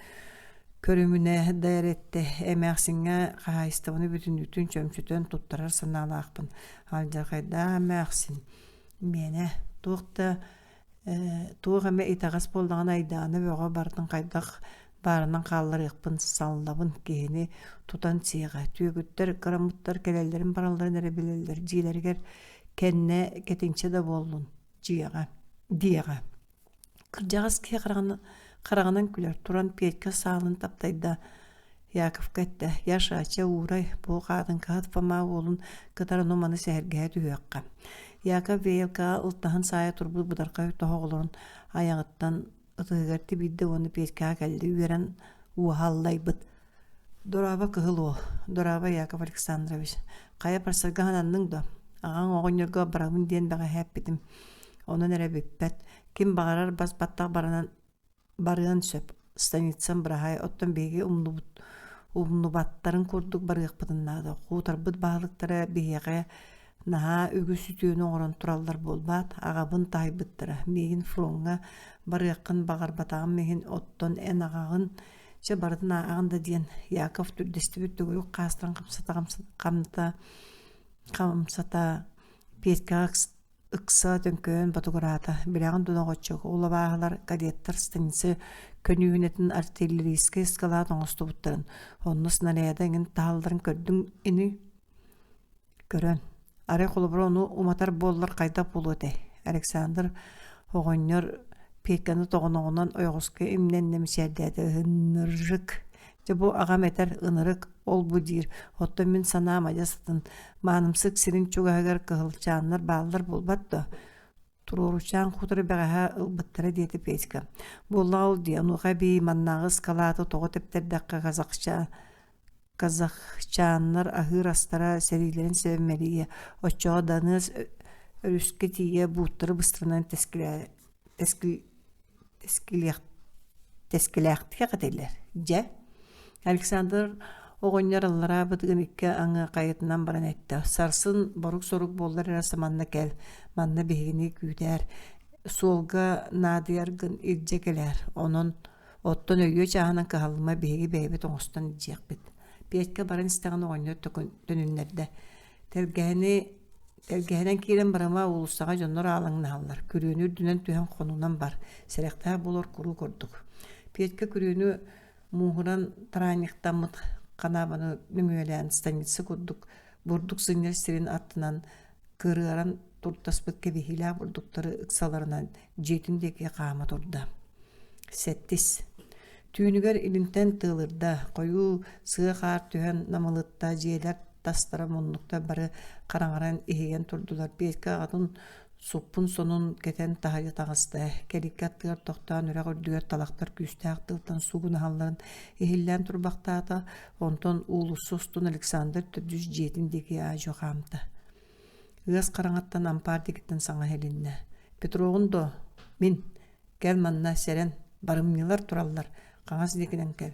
körümüne dayarette emäxsinge qahaystabını bütün çömçütön tuttarar sanalaqpın. Halja qayda emäxsin. Mene tuqta tuğame itagas boldan aydanı boğa bartın qaydaq barынан qallar yqpın sallabın kehini tutan çiğe tüyügütter gramuttar kelellerin baralları nere bilirler jilerger kenne ketinçe de bollun jiga diyaga kırjağız ki qarağanan küler turan Petka sağlın taptayda Yakov kette yaşaça uğray bu qadın qatfama olun qatara numanı sehergehe tüyaqqa Yakov Velka ıltahan saya turbu budarqa toğolurun ayağıttan ıtıgarti bidde onu Petka geldi üeren uhallaybyt Doraba kıhıl o Doraba Yakov Aleksandrovich qaya parsarga hananның da ağan oğonyorga barabın diyen bağa heppidim onun ere bippet kim bağırar bas battaq barıyan söp станицам браһай оттон беги умнубаттарын курдук барыакпытыннаада куутарбыт баалыктара биһиэҕэ наһаа үгүс сүтүөнү оҕорон тураллар буолбаат аҕабын таайбыттара миигин фронга барыаккын багарбатаҕын миигин оттон эн аҕаҕын че барытын ааҕын да диэн Яков түрдестибит түгүрүк хаастан камсата Петка ыкса төнкөөн батугураата билягын дуногоччук улабааһылар кадеттар станицы көнүүнэтин артиллерийский эскалат оҥостубуттарын онно снаряда иҥин таалларын көрдүң ини көрөн аре холобура ону уматар буоллар кайда булуоте Александр оҕонньор Петканы тоҕоноҕунан ойоҕуска имненнемсиэрдээти ынырык же бу агам этер ынырык ол бу диир оттон мин санаам ажасытын маанымсык сирин чугаһыгар кыһылчааннар бааллар булбат да туруручаан хутары бэҕэһэ ылбыттара диэти Петька буолла ол дии онуха бии маннаагыс калааты тоҕо тептердэкка казахчааннар аһыыр астара сэрилэрин сэбэммэлиийэ оччоҕо даныас өрүскэ тиийэ бууттары быстырынан тескилээхтиэ кэтэллэр дьэ Александр оҕонньор аллара бытыгын икке аҥы кайытынан баран этте сарсын борук-сорук буоллар эрэ манна кэл манна биһигини күүтээр суолга наадыяргын илдьэ келээр онон оттон өйүө чааһынан кыһаллыма биһиги бэйбит оҥостон илдьиэхпит Петька баран истэҕин оҕонньор төнүннэрдэ Телгэһинэн киирэн барама улустаҕа дьоннор аалаҥнааллар күрүүнү дүнэн түһэн хонунан бар сэрэхтээ булор куру курдук Петька күрүүнү муухуран тарааньыхтаммыт канаабаны нүҥүөлээн станица курдук бурдук сынньар сирин аттынан кырыаран туртаспыт кэбиһилээ бурдуктары ыксаларынан дьиэтин диэки хаама турда сэттис түүнүгэр илинтэн тыылырда койуу сыа хаар түһэн намылытта дьиэлэр тастара муннукта бары караҥаран иһигэн турдулар Петька атын суппун сонун кетен таһайа таҕысты келикке аттыгар тохтоон үрэ көрдүгэр талахтар күүстээх тылтан сугунаһалларын иһиллээн турбахтаата онтон уулуссустун Александр төрдүс дьиэтин диэки аажу хаамта ыас караҥаттан ампаар дигиттэн саҥа хэлиннэ Петровун до мин кэл манна сэрэн барымнылар тураллар хаҥас диэкинэн кэл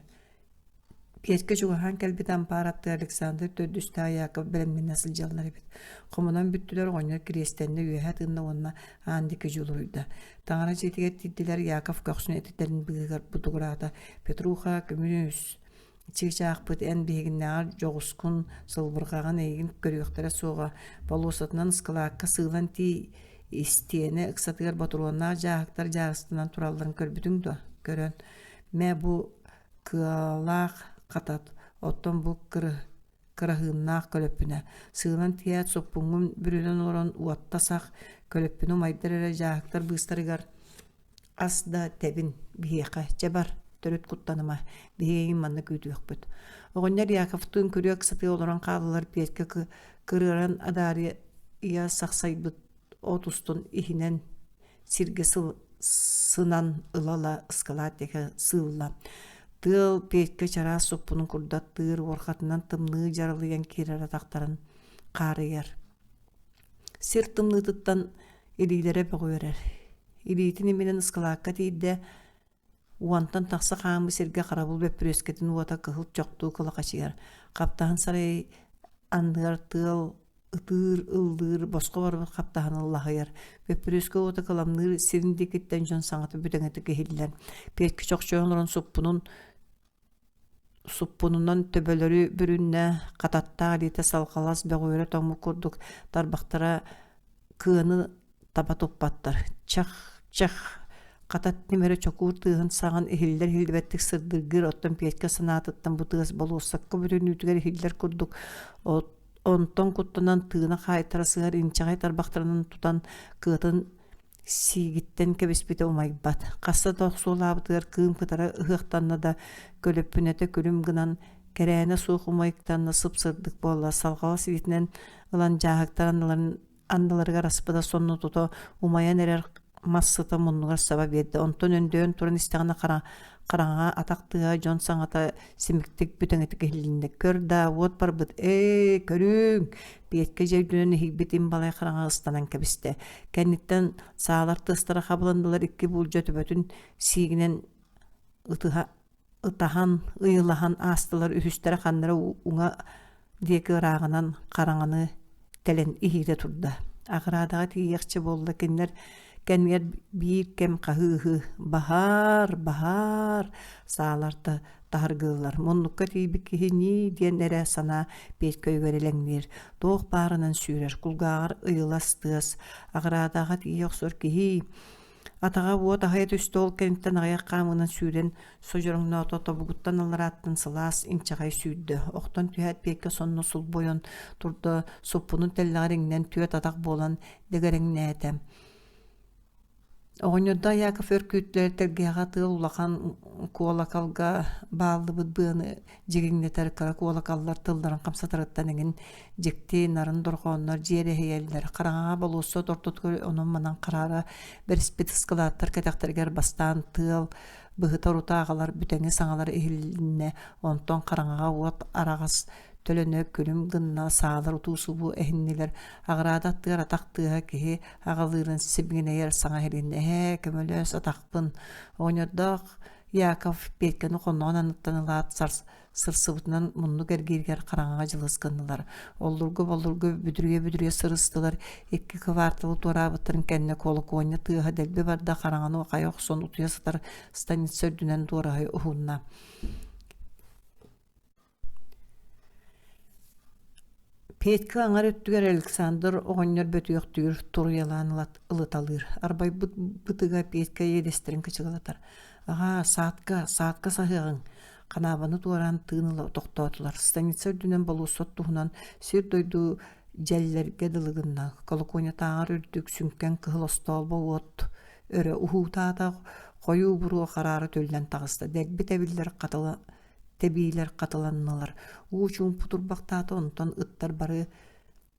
Петька чугаһаан кэлбит ампаар атты Александр төрдүстэ Яков белеммин сылдьаллар эбит хомунан бүттүлэр оҕонньор кириэстэнне үөһэ тыынна уонна аандики жулуруйда таҥара дьиэтигэр тиддилэр Яков көхсүн этиттерин быыгар бутугураата Петруха көмүнүс чыгчаахпыт эн биһигиннээҕэр дьоҕускун сылбырҕаҕын эйигин көрүөхтэрэ суоҕа полуосатынан ыскалаакка сыылан тии истиэне ыксатыгар батуруоннаах жааһыктар жаарыстынан туралларын көрбүтүң да көрөн мэ бу кыалаах катат оттон бу кыраһыыннаах көлөппүнэ сыылан тиэт суппуҥҥун бүрүлэн олорон уаттасах көлөппүнү майдар эрэ жааһыктар быыстарыгар ас да тебин биһиэхэ чебар төрөт куттаныма биһиэгин манна күүтүөхпүт оҕонньор Яковтуун күрүөк сатыы олорон хааллар Петька кырыаран адаарыйа сахсайбыт отустун иһинэн сиргэ сынан ылала ыскалаат диэки сыылла тыал Петька чараа суппунун курдат тыыр уорхатынан тымныы жарылыйан киирэр атахтарын каарыйар сир тымныытыттан илиилэре бөҕүөрэр илиитин именен ыскалаакка тиийдэ уантан тахса хаамы сиргэ харабыл бөппүрүөскэтин уота кыһыл чохтуу кылакачыгар каптаһын сарай анныгар тыал ытыыр ыллыыр боско барбыт каптаһын ыллаһыйар бөппүрүөскө уота кыламныыр сирин дикиттен дьон саҥаты бүтэҥэти киһиллэр Петька чохчоонорон суппунун suppunundan töbөлөрү бүрүннэ кататтаа диэтэ салкалас бөгөөрө тоңму курдук тарбактара кыаны таба туппаттар. Чах чах катат немере чокур тыгын саган эхиллер хилбеттик сырдыргыр оттон пиетке санаатыттан бутыгас болуусакка бүрүнүтүгер эхиллер курдук. Онтон куттунан тыына хайтарасыгар инчагай тарбактарынан тутан кыатын сигиттен кебеспите умайбат. Касса тохсуулаабытыгар кыым кытара ыхыктанна да көлөппүнете күлүм гынан керээне суох умайыктанна сыпсырдык болла. Салгала сибитинен ылан жаахыктаран андаларга распыда сонну туто умаян эрер массыта муннугар саба берди. Онтон өндөөн туран истегана караңа атактыга жон саңата симиктик бүтөңетик эхилинде көр да вот барбыт көрүң биетке жейдүнөн хигбитин балай караңа ыстанан кебисте. Кенниттен саалар тыстара хабыландылар икки бул жөтөбөтүн сигинен ытахан ыйлахан астылар үһүстөрө ханнара уңа диеки ыраагынан караңаны телен ихире турда. Агыраадага тиякчы болду кеннер бир кем кахыхы бахар сааларда тахаргылар. Моннукка тийбик кихини диен эре сана петкөйгөрелеңнер. Тоох баарынан сүүрер кулгаагар ыйлас тыас. Агыраадага тияксор кихи атага вот ахайт үстол кенттен аяк камынан сүүрен сожорыңна отото бугуттан алараттын сылаас инчагай сүйдү. Октон түһәт пекке сонно сул бойон турду суппунун телларыңнен түөт атак болан дегереңнәтем. Оғынырда Яков өркүйттер тергеға тыл улақан куолакалга баалды бұдбыны жегіңнетер кара куолакаллар тылдарын қамсатырыттан еңін жекті нарын дұрғонлар жері хейелдер. Қараңаға болусы тортуткөр оның манан қарары бір спетіскалаттар кәтәқтергер бастан тыл бұғытар ұтағалар бүтәңі саңалар ehilинне онтон қараңаға уат арағас төлөнө күлүм гынна саалар утуусу бу эхиннилер агыраадаттыгар атактыга кихи агалырын сибгинеер саңа херинне көмөлөс атакпын оñордоох Яков петкени конногон аныттанылаат сырсыбытынан мунну кергиргер караңага жылыскыннылар. Оллургу бүдүрге сырыстылар. Икки кварталы туарабыттырын кенне колоконя тыга делби барда караңаны окай оксон утуя сытар станица өдүнен туарагай ухунна. Петка аңар өттүгер Александр оғыннер бөтүйөктүгер туруялан ылыталыр. Арбай бытыга Петка едестерин кычыгалатар. Ага, саатка сахыгын. Канабаны туаран тыынылы тоқтоотулар. Станица өдүнен болуусот туһунан сир дойду жәллерге дылыгынна. Колоконя таңар үрдүк сүнкен кыхылостол болуот. Өрө ухутаата кою буру карары төлден тагыста. Дәгби тебилер катыланналар. Уучун путурбактааты онтон ыттар бары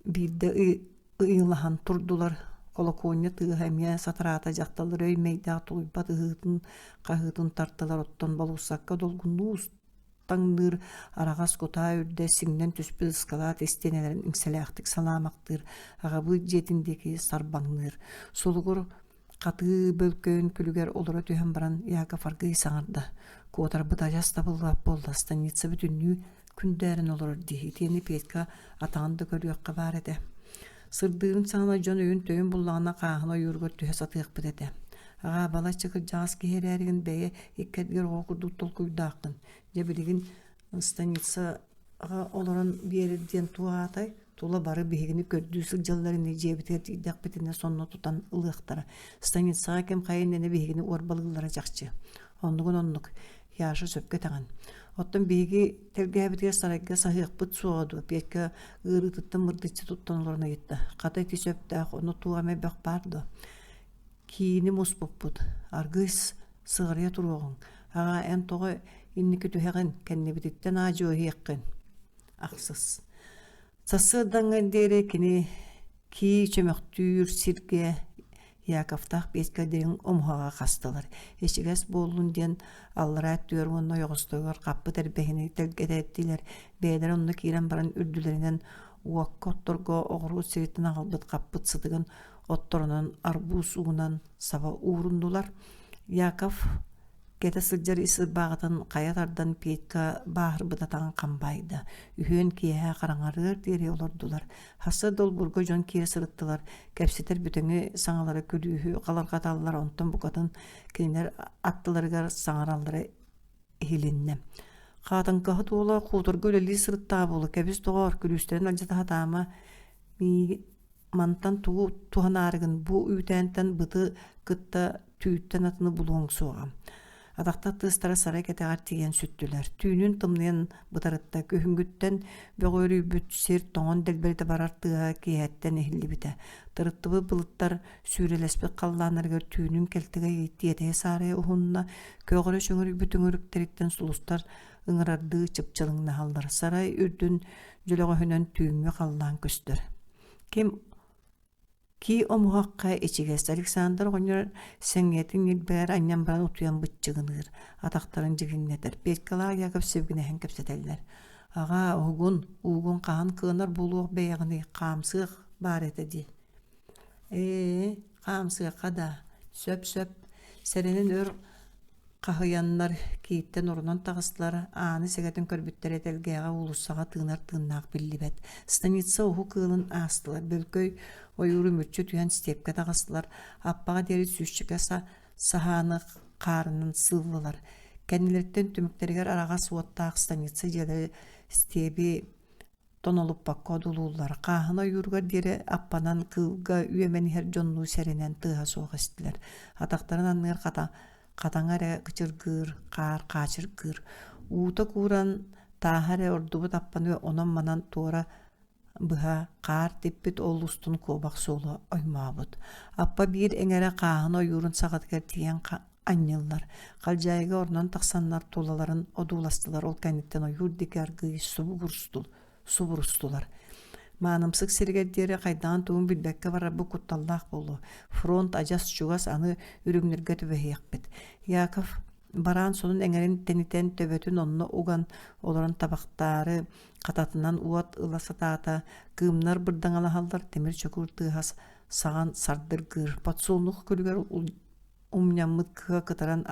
бирде ыйлахан турдулар. Колоконя тыгамия сатарата жакталыр өймейда туйбат кахытын тартылар оттон болусакка долгунуус таңдыр арагас кота үрде сиңнен түспү скалат эстенелерин иңселяктык саламактыр. Агабы жетиндеки сарбаңныр. Сулугур каты бөлкөөн күлүгер олора түһөн баран Яков аргый саңарда. Котар бытажас табыллап болду. Станица бүтүннүү күндәрин олор дихи. Тени Петка атаанды көрүөккө бар эде. Сырдыгын саңана жон өйүн төйүн буллагына каахына юргөр түһө сатыакпыт эде. Ага бала чыгы жаас кихереригин бее иккетгер окурду толкуйдаакын. Жебилигин станица олорон биерден туатай тула бары бигини көрдүүсүк жалларын жебитер дакпетине сонно тутан ылыктара. Станицага кем кайынене бигини орбалылара жакчы. Оннук яшы сөпкө таган. Оттон биги тергебитге сарайга сахыппыт суоду. Петка ырытыттан мырдычы туттанларына етті. Катай тисөптақ, оны туаме бақ барды. Кийини муспуппут. Аргыс сығырия туруғын. Ага эн тоғы инники түхеген кеннебититтен ажуы хеқкен. Ақсыз. Сасыдаңын дере кини ки чөмөктүүр сирге Яковтах Петка деген омхага кастылар. Эшигес болун ден аллара түөр онно йогостогор каппы тербехини телгедеттилер. Бедер онно кирен баран үрдүлеринен уаккотторго огруу сиритин агалбыт каппыт сытыгын отторунан арбуз уунан саба уурундулар. Яков кете сылжар ысы багытын каятардан Петка баахыр бытатан камбайды. Үхөн кие караңарыр дере олордулар. Хасы долбурго жон кие сырыттылар. Кепсетер бүтөңү саңалары күлүүхү каларгаталлар онтон букатын кинер аттыларга саңараллары эхилинне. Qatınqağı tola quturgu leli sırıtta bolu kebis doğar külüsteren aljata hatama mi mantan tuhanargın bu ütenten bıtı kıtta tüytten atını buluğun soğam. Adakta tыстара saray keteğar tiyen süttüler. Tüynün tımlayan bıtarıtta köhüngütten böğörü büt sir toğan delberite barartığa kiyetten ehilli bite. Tırıttıbı bılıttar sürelespek kallanargar tüynün keltige tiyeteye saraya uhunna köğürü şöngürü bütün örükterikten sulustar ıngırardığı çıpçılığına hallar. Saray ürdün jülögü hünen tüyünü kallan köstür. Ki o muhakka içiges Alexander Gonyor sengetin yilber annem baran utuyan bıççığınır. Ataktarın ciginnedir. Belkala yakıp sevgine henkepseteller. Ağa ugun qağın kığınar buluğ beyağını qamsıq bar etedi. Qamsıq qada söp serenin ör qahıyanlar kiyitten orunan tağıslar anı segetin körbüttер etelgeğa ulusağa tığınar billibet. Stanitsa ohu kığılın astılar. Bölköy oyuru mütçü tüyen stepke tağıslar. Appağa deri süsçüke sahanı qarının sıvlılar. Kendilerden tümüklerger arağa suattağ stanitsa jeleri stebi tonolup bakka odulullar. Qahına yurgar deri appanan kılga üyemen her jonlu serenen tığa soğuk istiler. Ataqtarın anlar Qataŋare kıçırgır, qar qaçırgır. Uta kuran tahare ordubu tappanı onan manan tora bıha qar tippit olustun kobak solu oymabıt. Appa bir eŋere qahına yurun sağatker tiyen anyıllar. Qaljayga ornan taqsanlar tolaların odulastılar ol kanitten oyur diker gıy suburustular. Manımsık sirgedleri qaydan tuğun bilbekke var bu kuttallaq bolu. Front ajas çugas anı ürümlerge tübehiyakbet. Yakov baran sonun eŋerin teniten töbötün onunla ugan olaran tabaktarı qatatından uat ılasa taata gımnar bırdan alahallar temir çökur tığas sağan sardırgır. Patsolnuq kölüger umnyamıt kığa kıtaran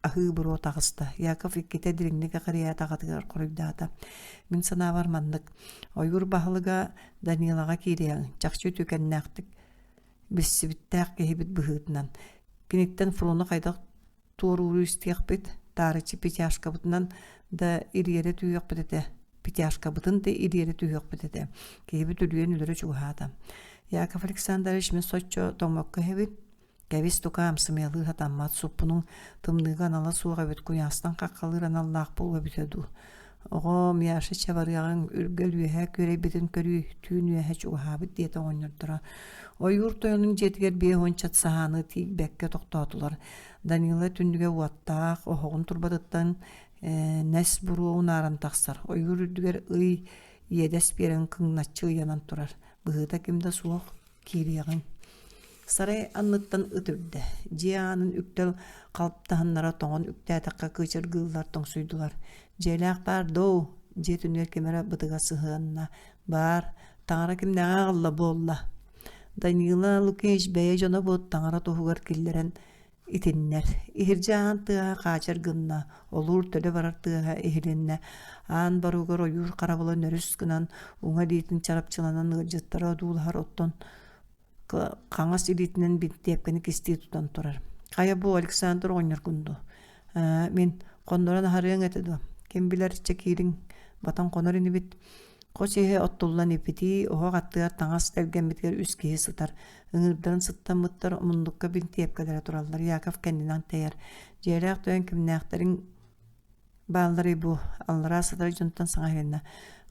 ahı buro tağısta. Yakov ikkite dirinlike qariya tağatıgar qoruydaata. Min sana varmandık. Oyur bahılıga Danielaga kireyan. Çakçı tükennäqtik. Bissibittäq kehibit bıhıtnan. Kinitten fronu qaydak tuğru istiyakbit. Tarıçı pityaşkabıtından da iriyere tüyakbit ete. Pityaşkabıtın da iriyere tüyakbit ete. Kehibit ölüyen ülere çuğaada. Yakov Alexandrovich min soçço tomokka hebit. Kävis tukam sımyalı hatammat suppunun tımlığı anala suğa bet kuyastan qaqqalır anallaq bol bitedu. Ogo miyaşı çavarıyağın ürgel üyehe köre biten körü tüyn üyehe çuğabit diyete oynurdıra. O yurt oyunun jetger bir honçat sahanı tiyik bekke toqtatılar. Daniela tündüge uattaq, oğun turbadıttan nes buruğun aran taqsar. O yurduger ıy yedes biren kınnatçı yanan turar. Bıhıda kimde soğuk kiriyağın. Saray anlıttan ötürdü. Cihanın üktel kalptahanlara toğun üktætaqqa kıçırgılar toğsuydular. Jelaq bar doğu, jetünler kemere bıtıga sıhığınna. Bar, taŋara kimde ağalla bolla. Daniela Lukic beye jona bot taŋara tohugar killeren itinler. İhirjahan tığa qaçırgınna, olur töle barar tığa ihilinne. An barugar oyur qarabıla nörüs gınan, uŋa diitin çarapçılanan ıjıttara odulhar otton. Qaŋas ilitinen bittiyepkeni kistiği tutan turar. Qaya bu Alexander Gonyor gundu. Min qondoran harıyan etedu. Kim biler çekirin batan qonorini bit. Qoçehe ottullan ipiti, oha qattığa taŋas telgen bitger üskehe sıtar. Iŋırdan sıttan mıttar omundukka bittiyepkelere turallar. Yakov kendinan teyar. Jelaq döyen kimnäqterin bağları bu. Allara sıtar juntan saŋa helenna.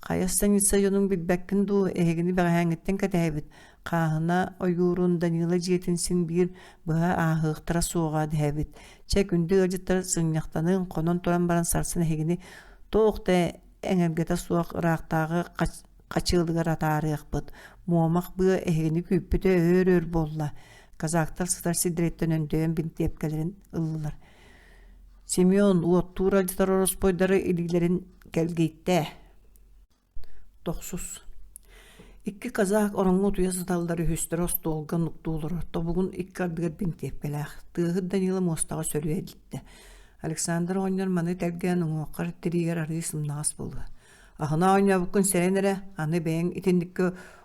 Qayastan ise yonun bilbekkin du ehegini beğengetten katehebit. Qahına oyurun Daniela jetinsin bir bıha ahıqtıra soğadı hebit. Çek ündü acıttar sığınaqtanın qonon turan baran sarsın ehegini toğda eŋergete soğuk ıraqtağı qaçıldıgar atarıyıq bıt. Muamaq bıha ehegini küppüte ör bolla. Kazaktar sıtar sidretten öndöyen bintiyepkelerin ıllılar. Simeon uottuğur acıtar orospoydarı ililerin gelgeytte. Toxsus. İkki kazak orangu tuyası dalları hüstros dolga nuktuğulur. Tobugun ikki ardıgar bintiyepkelaq. Tığır Daniela mostağa sörüye editti. Alexander Gonyor manı telgen uŋuqar tiriger arıy sımnağız bolu. Ahına oynaya bukun serenere anı beyin itindikki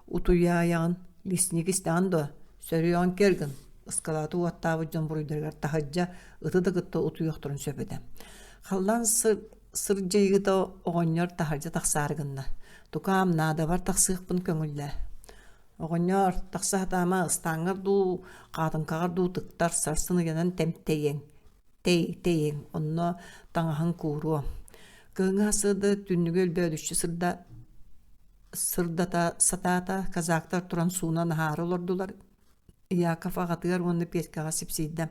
utuyayağın lisnik isteğando. Sörüyon kergin. Iskalatı uattavı jon buruydargar tahajja ıtı da gıtta utuyuqturun söpede. Qallan сыржайгыта оҕонньор таһардьа тахсаарыгынна. Тукаам наада бар тахсыахпын көҥүллэ. Оҕонньор тахсаатаама ыстааҥҥар дуу, хаатынкаҕар дуу тыктар сарсын ыйанан темтейеҥ. Тейеҥ, онно таҥаһын кууруо. Кыыҥа сыыда түннүгү өлбөөлүччү сырдата сатаата казаактар туран сууна наһаары олордулар. Иаков аҕатыгар уонна Петькаҕа сипсиидда.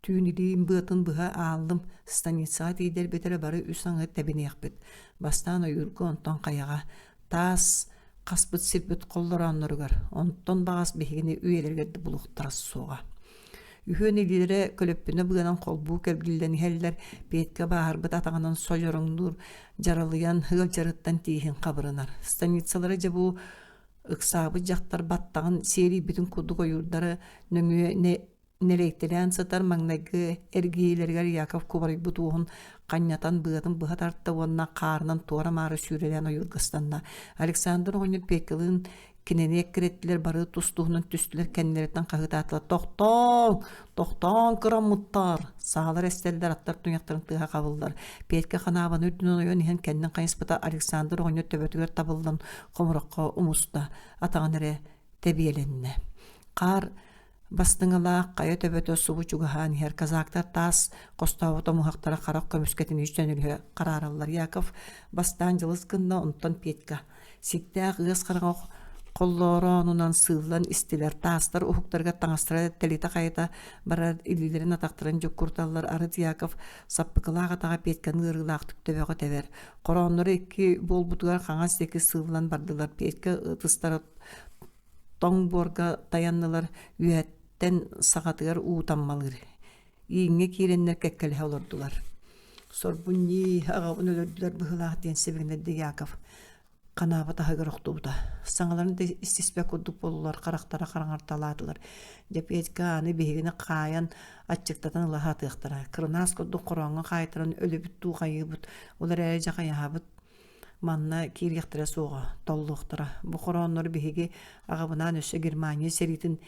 Түүнилиин быатын быһа ааллым, станицаға тиидер бетере бары үс аҥы тэбиниэхпит. Бастаан ойурга онтон хаyaҕа. Таас хаспыт сирбит холлоронноругар, онтон бағас биһигини үйелергерди булуктарас суоҕа. Үһүөн илире көлөппүнө быанан холбуу кэлбиллэн иһэллэр Петька баарбыт атаҕынан сойороҥнуур жаралыйан ыал жарыттан тииһин хабырынар. Станицалары жабуу ыксаабыт дьахтар баттаҕын сиэрийбитин курдук ойуурдары нөҥүө нелейттелээн сытар маҥнайгы эргиилэригэр Яков кубарыйбыт уоһун хаññатан быатын быһа тарта уонна хаарынан туора маары сүүрэлээн ойуургастанна. Александр оҕонньор Петькалыын кинениэк киреттилэр бары тустуһунан түстүлэр кэннэриттэн хаһыытаатылар. Тохтоон кыраммыттар. Саалар эстэллэр аттар туñахтарын тыаһа кабыллар. Петька ханаабаны үрдүнөн ойон иһэн кэннин хайыспыта Александр оҕонньор төбөтүгэр табылдан хомурокко умуста атаҕын эрэ тэбиэленнэ. Хаар бастыңалаах кайа төбөтө субу чугаһаан иһэр казаактар таас костаабыта муһактара харах көмүскэтин үчтөнүлүһө караараллар. Яков бастаан жылыс гынна онтон Петька сиктээх ыас хараҕа холлооронунан сыыллан истилэр таастар уһуктарга таҥастара телите кайыта барар илилерин атактарын жуккурталлар. Арыт Яков саппыкылаагатаҕа Петьканы ырыылаах түктөбөҕө тебер. Корооннору икки буолбутугар хаҥа секи сыыллан бардылар. Петька ытыстара тоң борга таяннылар үөттен саҕатыгар уутаммалыр. Ииҥҥэ кииреннер кэккэлэһэ олордулар. Сорбуннии аҕабын өлөрдүлэр быһылаах диэн себигинэрди Яков. Канаабата хагырохтуута. Саңаларын да истиспэ курдук болулар, харахтара хараҥарталаатылар. Петька аны биһигини хаайан аччыктатан ылаһаатыахтара. Кырынаас курдук хорооҥҥо хаайтаран өлөбүт туу хайыыбыт, улар эрэ жахайаһаабыт манна киирияхтара суоҕа толлуохтара. Бу хорооннор биһиги аҕабынаан өссө Германия серитин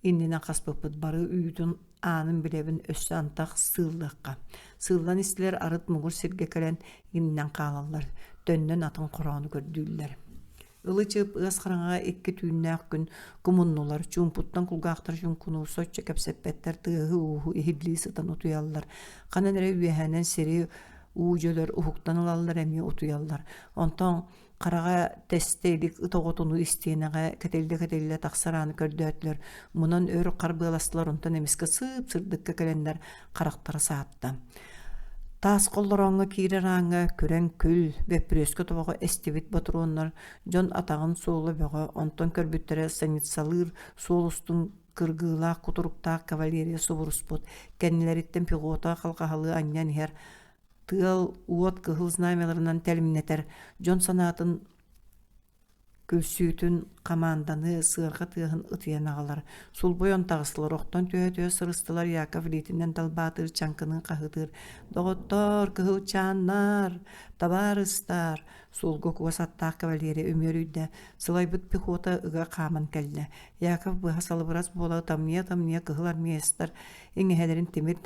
иннинен хаспыппыт бары үйүтүн аанын билебин өссө антах сыыллыакка. Сыыллан истилэр арыт мугур сиргэ кэлэн иннинен хаалаллар. Төннөн атын хороону көрдүүллэр. Ылы чыып ыас хараҥаҕа икки түүннээх күн кумуннулар. Чуумпуттан кулгаахтар жумкунуу соччо кэпсэппэттэр тыаһы ууху иһиллии сытан утуяллар. Ханан эрэ үөһэнэн сири уужөлөр уһуктан ылаллар эми утуяллар. Онтон хараҕа тестейлик ытоҕотуну истиэнэҕэ кэтэллэ тахсарааны көрдөөтлөр. Мунан өр харбыаластылар онтон эмиске сыып-сырдыкка кэлэннэр харахтара саатта. Таас коллороҥҥо киирэрааҥҥа күрэн күл бөппүрөскө тобоҕо эстибит батуруоннар дьон атаҕын суолу бөҕө онтон көрбүттэрэ станицалыыр суолустун кыргыылаах кутуруктаах кавалерия субуруспут кэннилэриттэн пилота халкаһалыы аньян иһэр тыал уот кыһыл знамяларынан тэлимнэтэр дьон санаатын күлсүүтүн команданы сыарга тыаһын ытыянаҕалар. Сулбой онтаҕыстылар охтон түө сырыстылар. Яков литинен талбаатыр чанкынын хаһытыр. Доҕоттор кыһылчааннар, табаарыстар. Сулго куасаттаах кавалерия өмөрүйдэ сылайбыт пехота ыга хааман кэллэ. Яков быһа салыбырас буола тамния кыһыл армиэстар эҥэһэлэрин тимир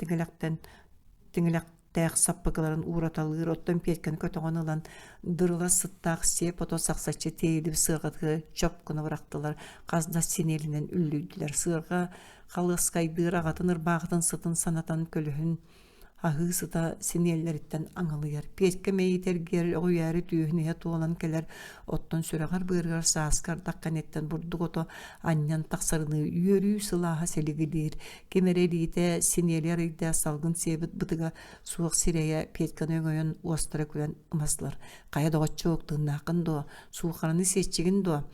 тиҥилэк тәэх саппыкаларын ураталыыр оттон Петьканы көтөҕөн ылан дырыла сыттаах сиэ пото сахсаччы тейлип сыагатыгы чопкуну бырактылар. Казда синелинен үллүйдүлэр. Сыарга халыаскайдыыр агатын ырбаахытын сытын санатан көлүһүн аһыы сыта синеллериттен аҥылыйар. Петька мэйитергер оҕуяары түүһүнэһэ туолан келэр оттон сүрэҕар быырыгар сааскар дакканеттен бурдук ото аньян тахсарыны үөрүү сылааһа селигилиир. Кемерелиите синелер ыйда салгын сиэбит бытыга суох сирэйэ Петьканы өҥөйөн уостара күлэн ымаслар. Кая доҕоччуок тыыннаакын дуо, суухараны сиэччигин дуо.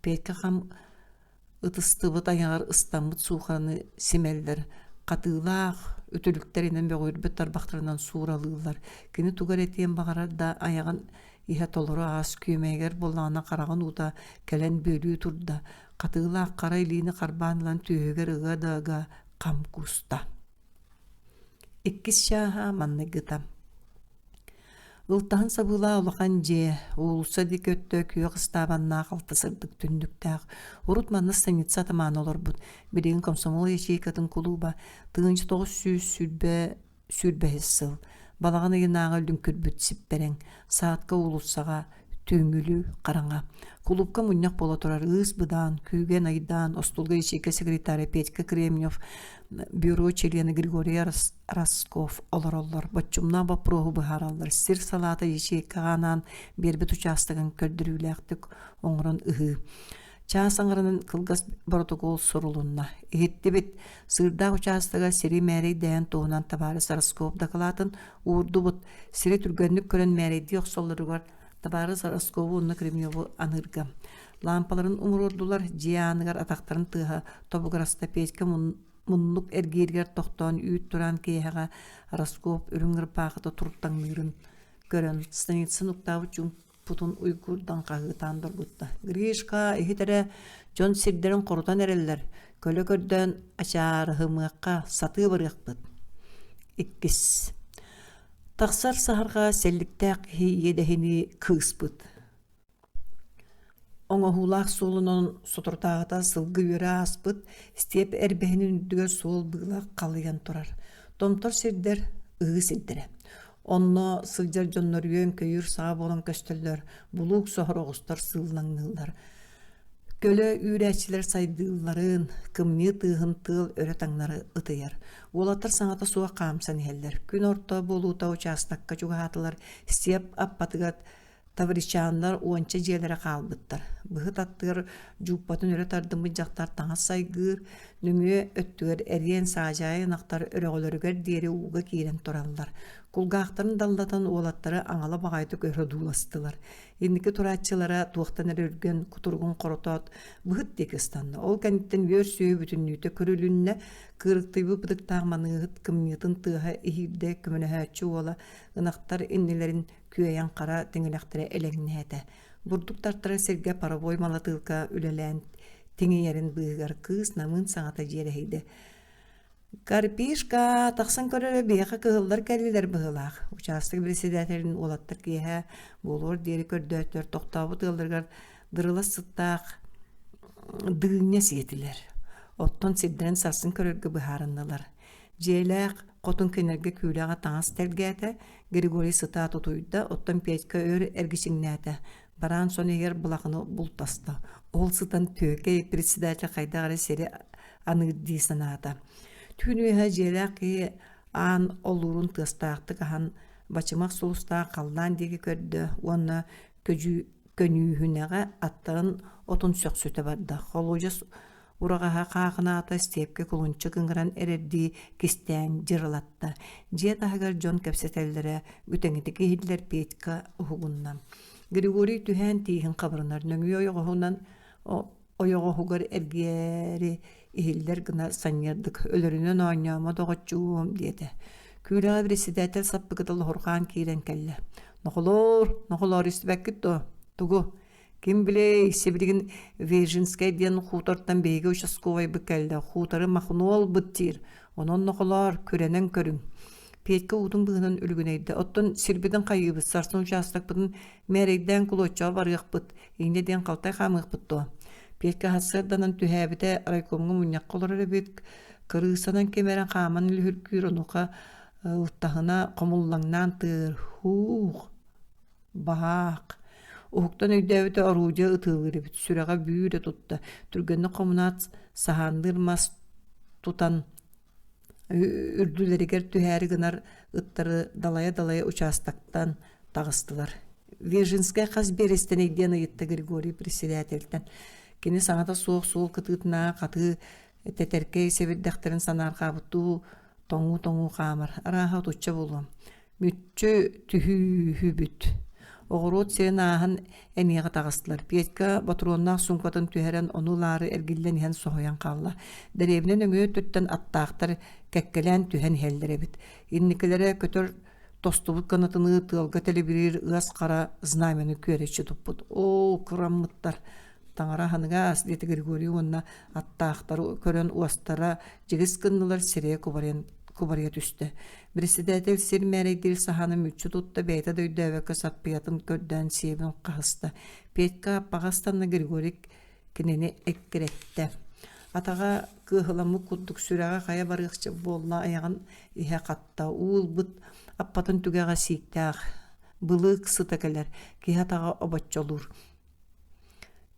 Петька хам ытыстыбыт аяҥар ыстаммыт суухараны симэллэр. Катыылаах үтүлүктэринен бөҕүрбүт тарбахтарынан сууралыылар. Кини тугар этиэн баҕарар да аяҕан иһэ толоро аас күүмээгэр буллаҕына хараҕын уута кэлэн бөлүү турда. Катыылаах хара илиини харбаанылан түүһүгэр ыга даага хам кууста. Иккис чааһа манныгыта. Ылтаһын сабыылаа улахан дьиэ, уулуса ди көттө күйө кыстаабаннаах алтасырдык түндүктээх. Урут манна станица тамаан олорбут. Билигин комсомол ячейкатын кулууба тыынчы тоҕус сүүс сүрбэһис сыл. Балағаны янағылдың күрбіт сипперен, саатка улуссаға, түймүлү қараңа. Клубка мұннақ бола тұрар ыз бұдан, күйген айдан, остулға ешеке секретаря Петька Кремнев, бюро члены Григорий Расков олар-олар, бачумна бапроғу бұхаралар, сир салата ешеке ғанан бербет участығын көрдіруләқтік оңырын ұғы. Чаас аңырының кылгас протокол сұрылынна. Ехеттебет сырда участыға сири мәрей дәйін тоғынан табарыс Расков дақылатын урду бұд, сири түргенлік көрін мәрейді оқсолларығар табарыс Раскову онны Кремневу анырға. Лампаларын умурурдулар, жиянығар атақтарын тыға, тобуғыраста Петька мұнлық әргергер тоқтауын үйт тұран кейхаға Расков үріңір пақыты тұрттаңлырын көрін. Станицын ұқтауы чүн путун уйгурдан қағытан дұргутта. Гришка, ехетере, жон сирдерін қорутан әрелер, көлі көрден ачары хымыққа саты бұрық бұд. Иккіс. Тақсар сахарға селліктәк едехini кыз бұд. Оңа солының сотыртағыта сылғы өрі ас бұд, степ әрбәхінің үндіге сол бұғылақ қалыян тұрар. Томтор сирдер ұғы сирдері. Онно сылжар жоннор үйен көйір саға болан көстөллөр, бұлуқ соғыр оғыстар сыллаңнылар. Көлі үйрәтшілер сайдыларын, кымны тығын тыл өрі таңнары ұтыяр. Олатыр саңата суға қамсан елдер. Күн орта болута участаққа чуғатылар, степ аппатығат тавричанлар уанча жерлері қалбыттар. Бұғыт аттығыр жуқпатын өрі тардымы жақтар таңа сайгыр, нүңе өттігер әрген сағажайын ақтар өріғылыргер дері уғы кейрен тұралылар. Кулгақтарын далдatan олаттары аңала бағайды көрі дуластылар. Ендікі тұратчылара туақтан әрірген құтырғын қоротат бұғыт декістанны. Ол кәнеттен вер сүйі бүтіннүйті көрілінне кырықтыбы бұдық тағманығыт кімнетін тыға ехирде күміні әтші ола ұнақтар еннелерін күйаян қара теңіліқтірі әлеңіне әті. Бұрдықтартары серге парабой малатылка үлелән теңейерін бұғығар қыз намын саңата жерейді. Карпишка тақсан көрі бейқа кығылдар кәлілер бұғылақ. Участық председателін олаттыр кейі болуыр дері көрдөөттер тоқтауы тығылдырғар дырыла сыттақ дығыне сетілер. Оттон сиддерін сарсын көріргі бұхарыннылар. Жейләқ қотын көнерге күйліға таңас тәргәті Григорий сыта тұтуйда оттон Петька өрі әргішіңнәті. Баран сон егер бұлақыны бұлтасты. Ол сытан төке председатель қайдағары сері анырды санады. Түнүйі желәқи ан олурун тыстақты қахан бачымақ сұлыста қалдан деге көрді. Оны көнүйінеға аттығын отын сөк сөті барды. Қолужас ұрағаға қағына ата степке күлінчі күңіран әрерді кестен жырылатты. Же тағығар жон кәпсетелері бүтәңеті кейділер Петька ұғығынна. Григорий түхән тейхін қабырынар. Нөңі ойоғы хугар әргері ihiller gına sanyardık, ölürünün oynayama doğaçuğum dedi. Küyle presidentler sapı gıdalı horkan kiren kelle. Noğulor istibekit o. Tugu. Kim bile sebilgin Virginskay diyen xutartan beyge uçaskovay bükelde. Xutarı maqnol bıttir. Onun noğulor körenen körün. Petke udun bığının ülgüneydi. Ottun sirbiden kayyıbı sarsın uçastak bıdın mereyden kuloçağı var yaqbıt. İğneden kaltay qamıq bıttı o. Петька хасырданан түһәбите райкомга муньяк колоры бит кырыысанан кемерен хааман үлүркүр онука уттахына комуллаңнан тыр хух баак уктан өйдөбүтө оружа ытылыр бит сүрага бүүрө тутта түргөннө комунат сахандырмас тутан үрдүлеригер түһәри гынар ыттары далая участактан тагыстылар. Вержинская хас берестен иден ыйтты Григорий председательтен. Кені саңата соқ-соқ кытытына қаты тәтәркей себеддәқтерін санарға бұтту тоңу қамыр. Араға тұтча болуам. Мүтчі түхі бүт. Оғырот сен ағын әнеға тағыстылар. Петька батроннақ сұңқатын түхәрен онулары әргілден ен соғаян қалла. Дәребінен өңі түттен аттақтар кәккелен түхен хелдері біт. Инникелері көтір тостубут канатыны тылға телебірер ұғас қара знамені көреші тұппыд. О, күраммыттар. Таңара ханыга ас дети Григорий онна аттақтар көрен уастара жегіз кыннылар сирее кубария түсті. Председатель сир мәрейділ саханы мүтчі тұтты бәйті дөйдәвәкі саппиятын көрден себін қағысты. Петька пағастанны Григорий кенені әккіретті. Атаға кыһыламы курдук сүрэҕэ хая барыахчы буолла аяган иһэ хатта уулбут аппатын түгэҕэ сииктээх былык сытакалар киһи атаға обоччолуур.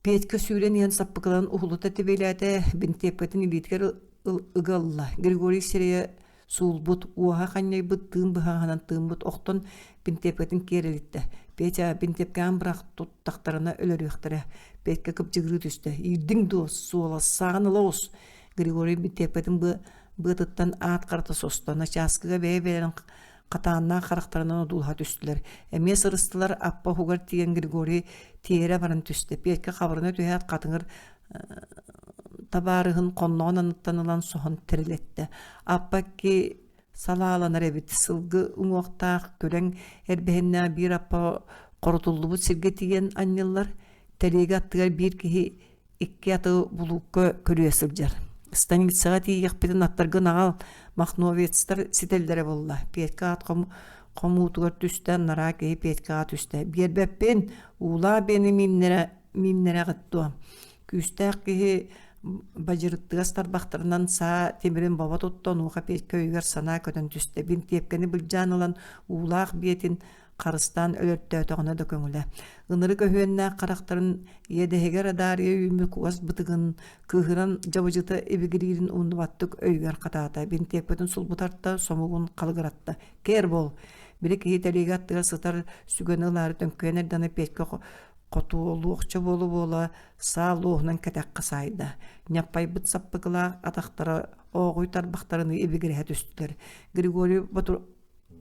Петька сүүрэн иһэн саппыкылан ухулута тибелээте бинтеппетін илииткер ыгалла. Григорий Серея суулбут уаха ханьяйбыт тыын быһаһанан тыынбыт охтон бинтеппетін керелитте. Петя бинтепкаан бырах туттахтарына өлөрүөхтэрэ. Петька кыпчыгыры түстэ. Ирдиң дуос, суолас, сағынылоос. Григорий бинтеппетін бытыттан аат қарта состо. Начаскыга бэйбэлэн қатаанна характарынан одулха түстілер. Әме сырыстылар аппа хугар тиген Григорий тиере барын түсті. Петька қабырына түйәт қатыңыр табарыгын конноон аныттанылан соһон тирилетте. Аппа ки салааланар эбит сылгы уңуактаах көрәң эрбэһиннää биир аппа корутуллубут сирге тиген анньыллар тэлиэге аттыгар биир киһи икки аты булукка көрүө сылдьар. Станицага тиийэхпитин аттаргы наҕал махновецтар сителлере болла. Петька ат комуутугар түстэн нараа киһи Петькаға түстэ. Биэрбэппин уулаа бени мимнере гыттуа. Күстээк киһи бажырыттыгас тарбахтарынан саа темирин баба туттон уха Петька үйгер санаа көтөн түстэ. Бинтепкени былжаанылан уулаах биетин қарыстан өлөрттөөтөҕүнө да көңүлэ. Ыныры көһүөннää қарақтарын иэдэһигэр адарыя үйүмү куас бытыгын кыыһыран жабыжыта эбигириирин уунубаттык өйгөр катаата. Бинтеппетін сулбутарта сомугун калыгыратта. Кер бол. Бiri киһи тэлиэге аттыгар сытар сүгөн ылаары төмкөөн эрданы Петька котуолуохча болу бола саа луохунан кэтэххэ сайда. Няппайбыт саппыгылаах атахтара оогуй тарбахтарыны эбигирэһэ түстүлэр. Григорий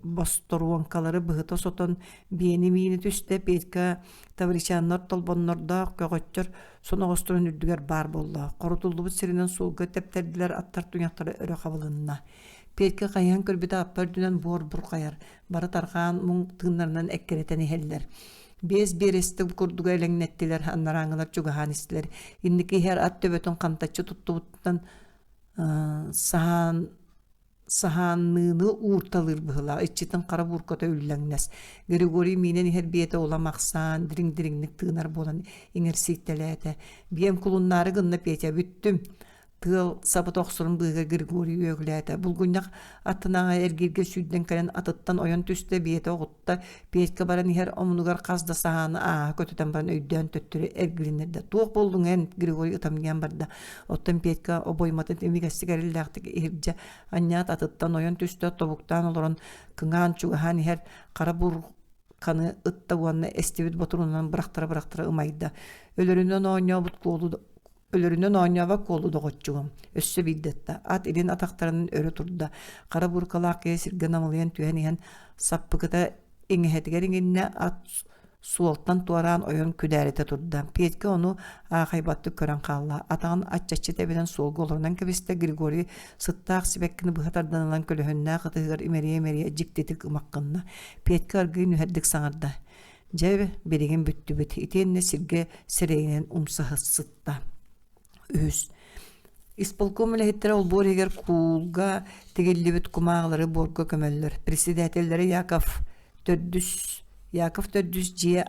босторуанкалары быһыта сотон биэни миини түстэ Петька тавричааннар толбоннордоох көгөччөр соноҕостурун үрдүгэр баар болла. Корутуллубут сиринен суулга тептердилэр аттар туñахтары өрө хабылынна. Петька кайан көрбүтэ аппардүнэн буор буркаяр. Бары таргаан муң тыыннарынан эккеретен иһэллэр. Без бересті курдуга элеңнеттилер, аннараңылар чугахан истилер. Инники хер ат төбөтөн кантачы туттубуттан саханныны уурталыр быһыла. Иччитин кара бурката үлләңнәс. Григорий минен хер биете оламаксан, дирин-диринник тыынар болан иңерсиктеләте. Бием кулуннары гынна Петя бүттүм. Тыл сабыт оқсырын быыга Григорий өгләте. Булгуннак аттынаға эргирге сүдден кәрен атыттан ойон түсті биете оғытта. Петька баран хер омунугар қазда сағаны аға көтөтен баран өйден төттүрі эргиринерді. Туық болдың ән Григорий ытамген барда. Оттан Петька обойматын эмигасты кәрілдәқтік ерджа аннят атыттан ойон түсті тобуктан олырын кыңан чугахан хер қара бұр қаны ытта уанны эстебет ботурунан бырақтыра ымайда. Өлөрүнөн оññaba kolu doğotçuğum. Össö bildetta. At ilin ataqtarının örü turda. Qara burkalaq sirgen amalayan tühenihen sappıkıta eňehetigeringine at suoltan tuaran oyun küdärete turda. Petька onu ağaybatty kören qalla. Atağın atçaççı tebeden suol golorundan kebiste Grigorий sıttaq sibekkini bıhatardanılan kölöhönne qıtıgır imeriye jiktetik ımaqqınna. Petька argı nüherdik saňarda. Jebe berigen büttübüt. Itenne sirge sereyinen umsahı sıtta. Үс. Исполком элеһиттер ол бор егер куулга тегеллибит кумааглары борго көмөллөр. Председательдери Яков Төрдүс жие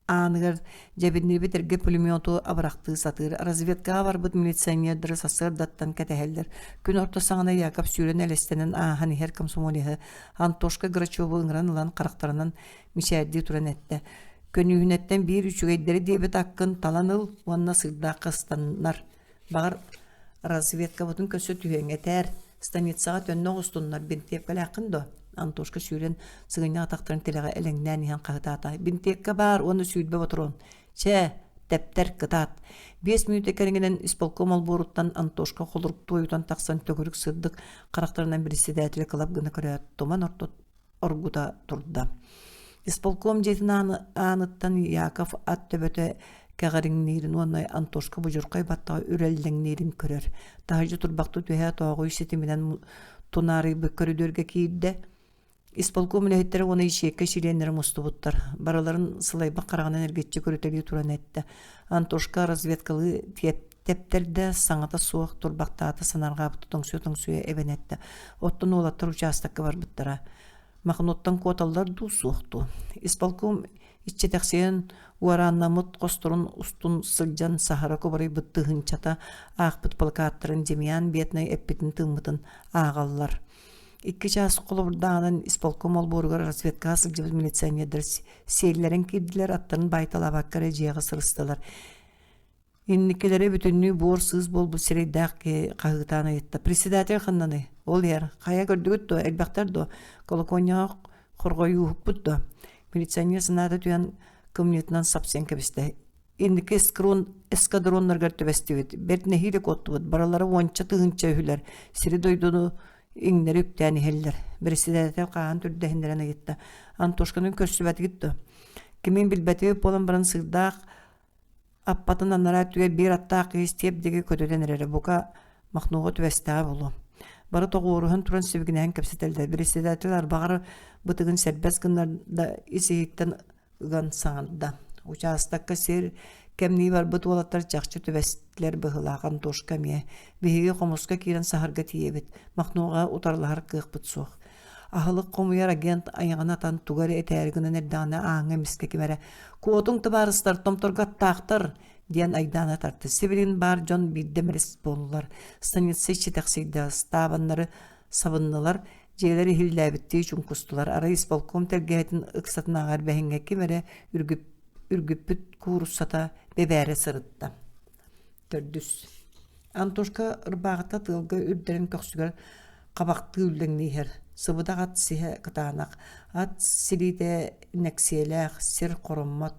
аныгар жебинни битерге пулемету абыракты сатыр. Разведкага барбыт милиционердер сасыр даттан кетехелдер. Күн ортосаңана Яков сүүрен элестенен ахани хер комсомолиһы Антошка Грачева ыңранылан карактарынан мишәрди туран этте. Көнүһүнэттен биир үчүгейдери диэбит аккын таланыл уанна сырдаа кыстаннар. Багар разведка бутун көсө түһөңетер станицага төннө устуннар бинтепкале акындо. Антошка сүүрен сыгыйна атактарын телеге элеңнән иһан кагытата. Бинтепка бар, оны сүйдбе отрон. Че, тептер кытат. 5 минут экеринен исполком алборуттан Антошка холурук тоютан таксан төгөрүк сырдык карактарынан председатель кылап гына көрөт. Томан оргута турда. Исполком жетин аныттан Яков ат төбөтө кәгәреңнерин онай Антошка бужуркай баттага үрелдеңнерин көрөр. Тахыжы турбакты төһә тоогуй сетиминен тунары бөкөрүдөргө кийде. Исполком лехеттер оны ишекке шиленер мустубуттар. Бараларын сылайба караганан эргетчи көрөтөбү туран этти. Антошка разведкалы тептерде саңата суак турбактааты санарга тутуңсуя эбенетти. Оттон олаттар участокка барбыттара. Махноттан коталлар ду суохту. Исполком иччетексен уараннамыт косторун устун сылжан сахара кобарый быттыгынчата аакпыт плакаттарын жемиян бетнай эппитин тыммытын аагаллар. 2 час колобурдагынан исполком олборугар разведка сылжыбыз милиционердер сейллерин кирдилер, аттарын байталабаккара жега сырыстылар. Инникелере бүтүннүү бор сыз болбу сирейдак кагытана етті. Председатель ханнаны, ол ер, кая көрдүгүт до, элбактар до, колоконьяга хоргою хукпут до. Милиционер сынады туян коммунитынан сапсен кебисте. Иннике эскадроннаргар төбестибит, бертне хиле коттубут, баралары онча тыгынча үхүлер, сири дойдуну иңнери үктәни хеллер. Председатель каан түрдәһиндерәне етті. Антошканын көрсүбәт гитто. Кимин билбәтеби болан баран сырдак аппатын аннара түгә бир аттак истеп деге көтөденере бука махнуга төбестә болу. Бары тогуруһун туран сибигинән кепсетелде. Председатель арбагар бытыгын сербес гыннарда исеиттен ыган саңда. Участакка сер кемни бар бут олаттар чакчы төбестлер быгылаган тошкамия. Биһиге комуска кирен сахарга тиебит. Махнуга утарлар кыйкпыт сух. Ахылык комуяр агент аяғанатан тугары этәргінен әрдана аңы миске кемәрі. Куотың тыбарыстар томторга тақтыр, диен айдана тарты. Северин бар жон биддемеріс болулар. Станицы читақсейді стабаннары сабыннылар, жейлері хилләбітті үшін кустылар. Ара исполком тәргәйтін ықсатын ағар бәхінге кемәрі үргіппіт курусата бебәрі сырытта. Төрдүс. Антошка ырбағыта тылғы үрдерін көксігер қабақты үлдіңнейхер. Сыбыдақ ат сихе кытанақ, ат силиде нәкселәқ, сир қорыммат.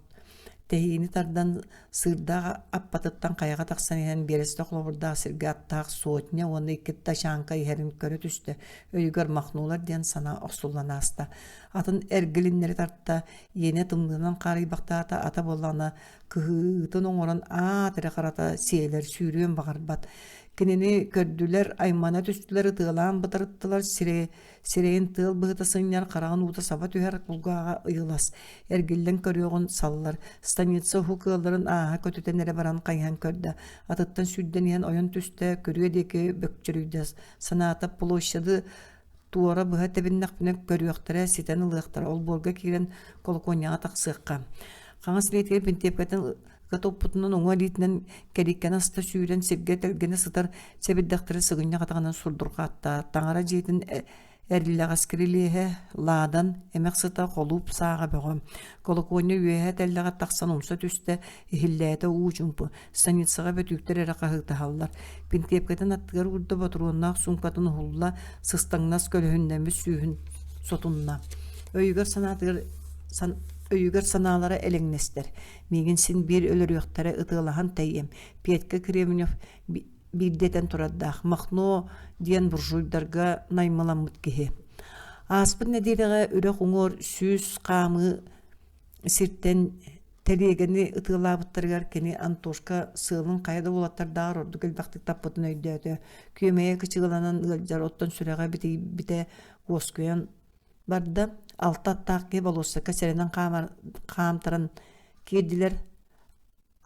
Тәйіні тардан сырдағы аппатыттан қайға тақсанайын бересті құлабырдағы сірге аттақ соотне, оны икетті шанқа ихерін көрі түсті. Өйгөр махнулар ден сана оқсулан аста. Атын әргіліннері тартта, ене тымдынан қарый бақтата ата болана, кығытын оңыран атыры қарата сейлер сүйрен бағарбат. Кинини көрдүлер аймана түстүлер тыылаан бытырыттылар сирейин тыыл быгыта сыньяр караган ута саба түһэр кулгаага ыйлас эргиллен көрүөгөн саллар станица хукыаларын ааha көтүтенере баран кайхан көрдө атыттан сүрденен ойон түстө көрүө деки бөкчөрүйдөс санаата площады туора быха тебиннакпинен көрүөктөрө ситен ылыактар ол борго кирен колоконьяга таксыакка каңас летер бинтепкетен Катопутунун оңа литинен кериккен аста сүйрен сирге телгені сытар себеддақтыры сығынна қатағынан сурдурға атта. Таңара жетін әрілі ғаскерилеге ладан әмек сыта қолуп саға бөғім. Колоконы үйеге тәліға тақсан умса түсті эхилләйті уучумпы. Станицаға бөтүктер әрі қағықты халлар. Пинтепкетін аттығар ұрды батыруыннақ сұңқатын ұлла сыстаңнас көліхінден біз сүйін сотунна. Өйгөр саналары элеңнестер. Мегин син бир өлөрүөктары ытыылахан тайым. Петка Кремнев бирдетен тураддах. Махно диен буржуйдарга наймаламыт кихи. Аспын недереге үрек уңор сүз қамы сирттен телегени ытыылабыттаргар кени Антошка сылын кайда болаттардар орду гылбактык таппытын өйдөтө. Күйемeye кычыгыланан ылжар оттон сүреге бите госкуян барды. Алта тақи болусы кәсеренен қамтырын кеділер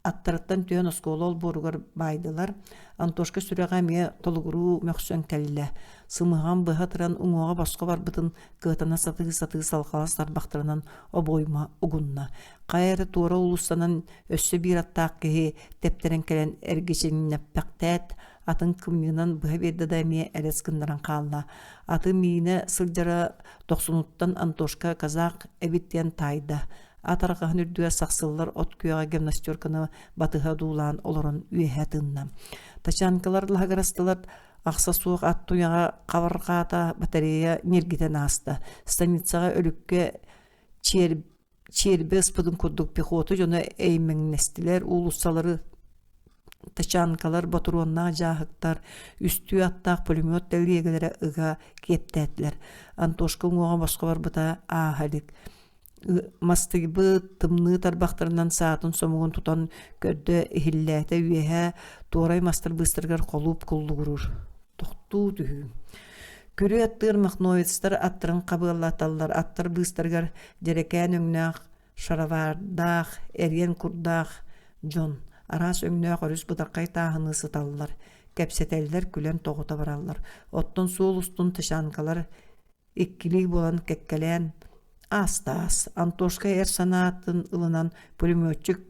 аттырыттан түйен осколол боругар байдылар. Антошка сүреға ме толугуру мөксөн кәлілі. Сымыған бұғатыран ұңуға басқа бар бұтын кығытана сатығы салқаластар бақтырынан обойма ұғынна. Қайыры тура ұлыстанан өссі бір аттақи тептерен кәлен әргешеніне пәқтәт атын кымнынан бұға берді дәме әлес кындаран қалына. Аты мейіне сылдары 90-тан Антошка казақ әбіттен тайды. Атарғағын үрдуя сақсылылар от күйаға гимнастерканы батыға дулан оларын үйәтінна. Тачанкалар лағарастылар ақса суық ат туяға қавырғата батарея нергетен асты. Станицаға өлікке чербі ыспыдың күрдік пехоты жоны әймеңнестілер улусалары тачанкалар батуронна жахыктар үстү аттақ пулемет тәлегелері ыға кептәтілер. Антошка оңуға басқа бар бұта ағалік. Мастыгы тымны тарбақтарынан саатын сомуғын тұтан көрді эхилләті үйеге туорай мастыр быстыргар қолуп құллығырыр. Тоқту түхі. Көрі аттығыр махноецтар аттырын қабылаталар, аттыр быстыргар дерекән өңнақ, шаравардақ, әрген күрдақ, жон. Арас өңнақ өріс бұтарқай тағыны сыталылар. Кәпсетәлілер күлен тоғыта баралар. Оттон суыл ұстын тышанкалар, иккілі болан кәккәлән, Астас Антошка санаатын ылынан пулеметчик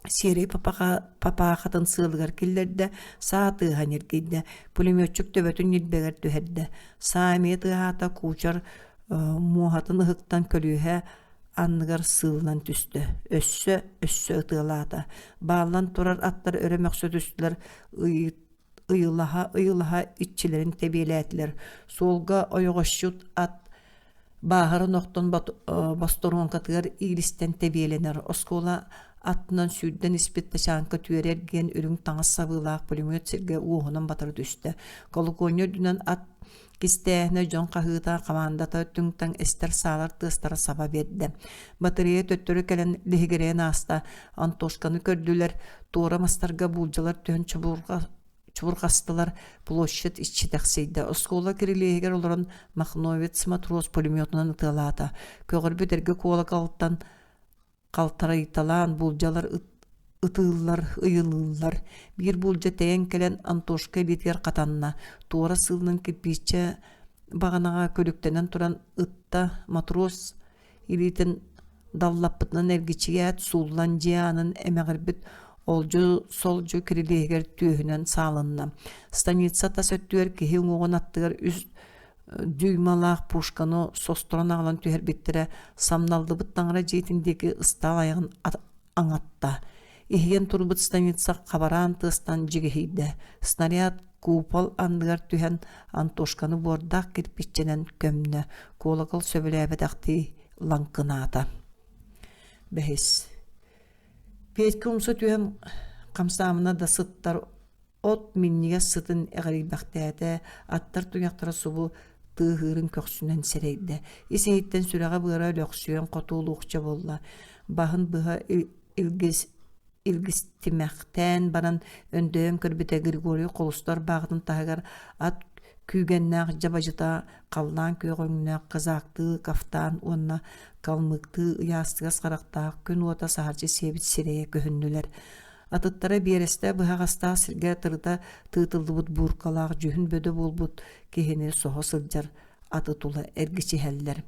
Серей папахатын сылгар киллерде сааты ханергейде пулеметчик төбөтүн нилбегер түһерде сааметы хата кучар муахатын ыхыктан көлүһэ анныгар сылынан түстө өссө ытылаата баалан турар аттар өрөмөксө түстүлөр ыйылаха итчилерин тебиелээтлер солга ойогошчут ат баахары ноқтон басторуон катыгар иилистен тебиеленер оскола аттынан сүйден испитте шанка түерерген үрүң таңас сабылаах пулемет сирге уохунан батыр түстө колоконьо дүнен ат кистээхне жон кахыта командата түңтаң эстер саалар тыстара саба берди батырыя төттөрү келен лихигерен аста Антошканы көрдүлер туора мастарга булжалар төн чубургастылар площадь иччитексейде оскола кирилиэгер олорон Махновец матрос пулеметунан ытылаата көгөрбүтерге колокалттан калтарайталаан булжалар ытыыллар ыйылыыллар бир булжа тээн келен Антошка битер катанна туора сылнын кипиче баганага көлүктенен туран ытта матрос илитин даллаппытынан эргичиэт сууллан жианын эмегербит олжу солжу кирилиэгер түйүнөн салынна станица тасөттүер кихи уңугун аттыгар үс дүймалаах пушканы состорон агылан түһербиттере самналдыбыт таңара жейтиндеги ыстал аягын аңатта ихиген турбут станица кабараан тыстан жигихийде снаряд купол андыгар түһен Антошканы бордак кирпичченен көмнө колокол сөбөлөбедакти лаңкынаата бэхис Петька умса түһэн камсаамына да сыттар от минниге сытын эгерибэхтээте аттар туяктара субу тыыхырын көксүнен серейде исейиттен сүрэҕэ быара өлөксүөн котуулуукча болла баһын быһа илгистимэхтэн баран өндөөн көрбүтэ Григорий колустар баҕытын таһыгар ат күүгэннээх жабажыта қаллаан күйөҕөҥнээх казаакты кафтаан уонна калмыкты ыяастыгас характаах күн уота саһарчы сиэбит сирэйэ көһүннүлэр атыттара биэрэстэ быһаҕастаах сиргэ тырыта тыытыллыбыт бууркалаах жүһүн бөдө буолбут киһини соһо сылдьар аты тула эргичиһэллэр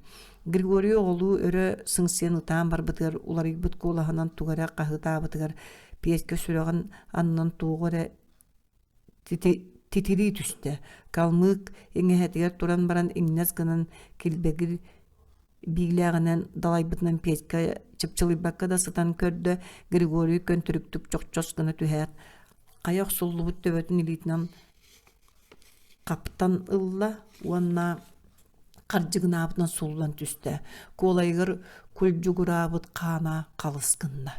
Григорий оҕолуу өрө сыңсыан ытаан барбытыгар уларыйбыт куулаһынан тугара каһыытаабытыгар Петька сүрэҕин аннан туuгара титирии түстэ калмык эҥэһэтигэр туран баран иҥнэс гынан килбегир биилээҕинэн далайбытынан Петька чыпчылыйбакка да сытан көрдө Григорий көнтүрүктүк чохчос гына түһээт хайох суллубут төбөтүн илиитинэн каптан ылла уонна каржыгынаабытынан суллан түстэ куолайгыр кулжугураабыт хаана калыскынна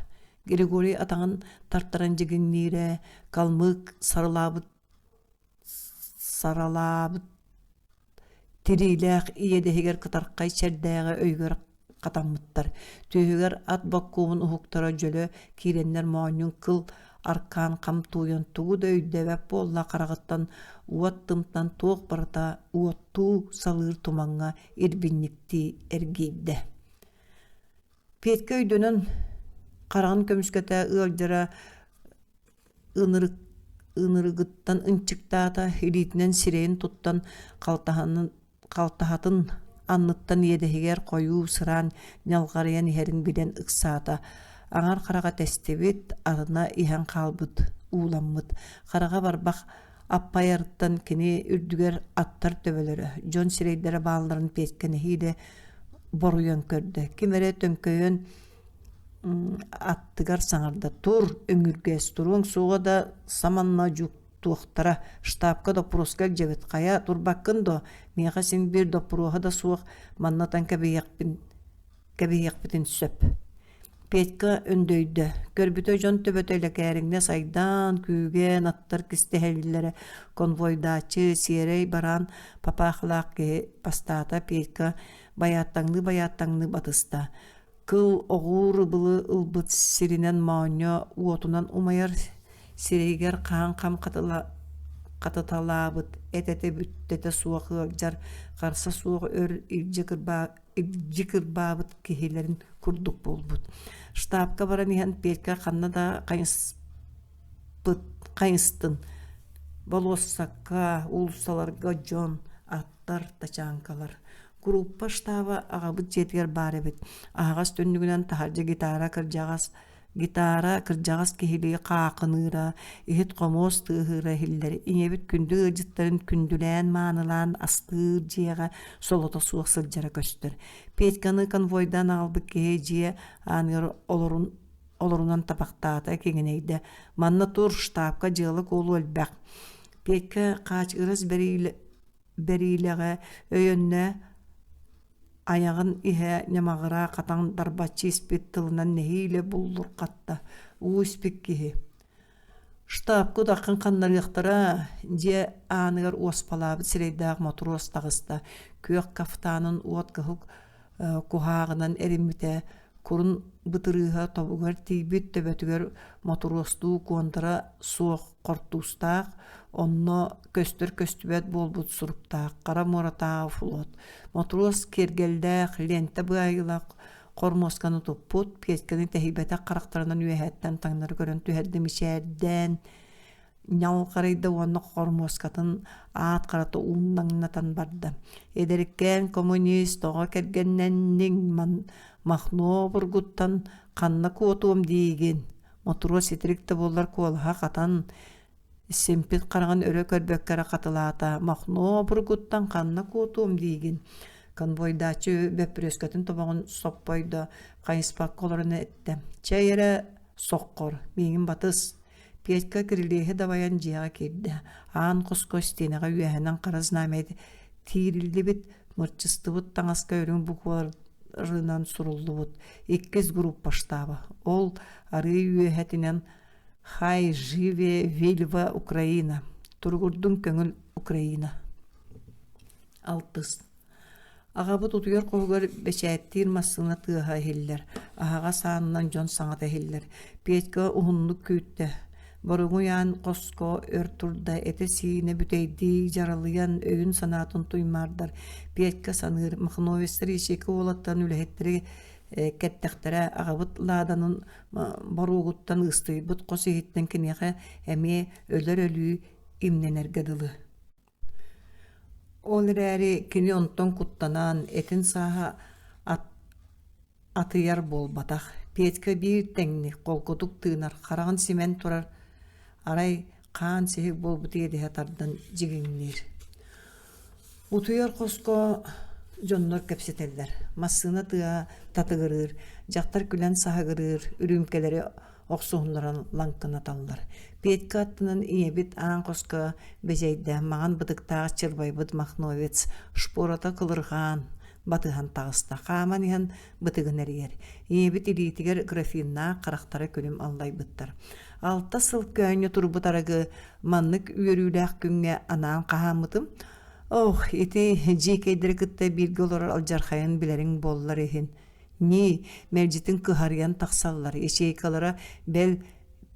Григорий атаҕын тартаран жигинниире калмык саралаабыт тирилээх иэдэһигэр кытархай чердээҕэ өйгөр катаммыттар түйүгэр ат боккуумун уһуктара дьөлө киирэннэр моонньун кыл аркаан хам туйонтугу да өйдөбэп буолла карагыттан уот тымтан туох барыта уоттуу салыыр тумаҥҥа ирбинникти эргиибде Петька өйдөнөн караҕын көмүскэтэ ыалдьара ынырыгыттан ынчыктаата илиитинэн сирэйин туттан калтаһатын анныттан иэдэһигэр койуу сыраан ньалҕарыйан иһэрин билэн ыксаата аҥар хараҕа тэстибит арына иһэн хаалбыт ууламмыт хараҕа барбах аппайарыттан кини үрдүгэр аттар төбөлөрө дьон сирейдэрэ баалларын Петька нэһиилэ боруйан көрдө кимэрэ төңкөйөн аттыгар саҥарда тур өҥүргэс туруң суоҕа да саманна туохтара штабка допроска дьэбит хая турбаккын до миэха син бир допруоха да суох маннатан кэбиһиэхпитин сөп Петька өндөйдө көрбүтө дьон төбөтөйлэкээриҥне сайдаан күүген аттар кистиһэллэре конвойдаачы сиэрэй бараан папаахылаах киһи бастаата Петька баяаттаҥны батыста кыл оҕуур ыбылы ылбыт сиринэн моонньо уотунан умайар сирейгэр хаан хам катыталаабыт этете бүттете суох ыалдьар харса суох өр илдьи кырбаабыт киһилэрин курдук буолбут штабка баран иһэн Петька ханна да кайыстын болуоссакка улусаларга дьон аттар тачаанкалар группа штаба агабыт жетигер бар эбит. Агас төннүгүнен тахаржа гитара кыржагас кихилии каакыныра, ихит комоос тыыхыра хиллер. Инебит күндү ыжыттарын күндүлээн маанылаан астыыр жиэға солото суох сылжара көстөр. Петьканы конвойдан албык кихи жие аныгар олорунан табактаата кеңенейде. Манна тур штабка жылы колу өлбәк. Петька каач ырыс берилеге өйөннө аяғын ihe ñamagıra qataň darbaçı ispit tılынан nehiyle buldur qatta. U ispik kihi. Штабку дақын қаннар яқтара же анығыр оспалабы сирейдақ матроз тағыста. Көк кафтанын уот кығыл кухағынан эримите kurun bıtırıha tabugar tibit töbetüger motorostу kontara soğuk kortustaq onno köstübet bolbut suruptaq qara morata flot motoros kergeldaq lente bayılaq kormoskanı topput piyeskani tehibete qaraktarından üyehetten tanları görüntü herdemişerden Ñaw qarayda wonno kormoskatın aat qarata unnangnatan barda. Ederken komünist oğa kergennenning mahno burguttan qanna kuotum diigin. Motoros etrikte bollar kolha qatan sempit qaragan örö körbökkere qatılata mahno burguttan qanna kuotum diigin. Konvoydaçı bepreskatin tobağın soppoyda qayıspak kolorunu ette. Çayere soqqor, mingin batыс. Петька кирилеhe даваян жиға келді. Аан қос-қос тенеға үйәхінен қаразнамайды. Тирилді бит, мұрчысты бұт, таңасқа өрін бұқуарынан сұрылды бұт. 2 группа штабы. Ол ары үйәхетінен Хай живе Вильва Украина. Тургурдың көңіл Украина. 6. Ағабы тұтуер қоғығыр бәшәттер массына тыға хеллер. Ағаға сағынан жон саңата хеллер. Петька ұғынлық көйтті. Боруңуян қоско өртурда эте сине бүтейди жаралыян өйін санатын туймардар. Петька саныр махновестер ешекі олаттан үләхеттері кәттәқтері ағабыт ладанын боруғыттан ыстый. Бұт қос ехеттен кенеға әме өлер өлі имненергеділі. Ол әрі кені онтон құттанан әтін саға атыяр бол батақ. Петька бір тәңні қолқұдық тыынар қарағын семен тұрар. Арай қан сехик бол бұты еді хатардан жігіңнер. Утуяр қоско жоннор кәпсетелдер. Массына тыға татығырыр, жақтар күлән сағығырыр, үрімкелері оқсуғынларан лаңқына талдар. Петька аттынан иебит аң қоско бәжейді маған бұдықтағы чырбай бұд махновец, шпората қылырған, батыған тағыста, қаман иған бұтығын әрер. Иебит илитігер графинна қарақтары көлім алдай бұттар. 6 сыл күйіне тұрбы тарағы маннык үйеріләқ күнге анаң қағамытым. Ох, еті жекейдері күтті білгі олар алжархайын білерің болылар ехін. Не, мәржетін күхариян тақсалылар. Ешейкалара бәл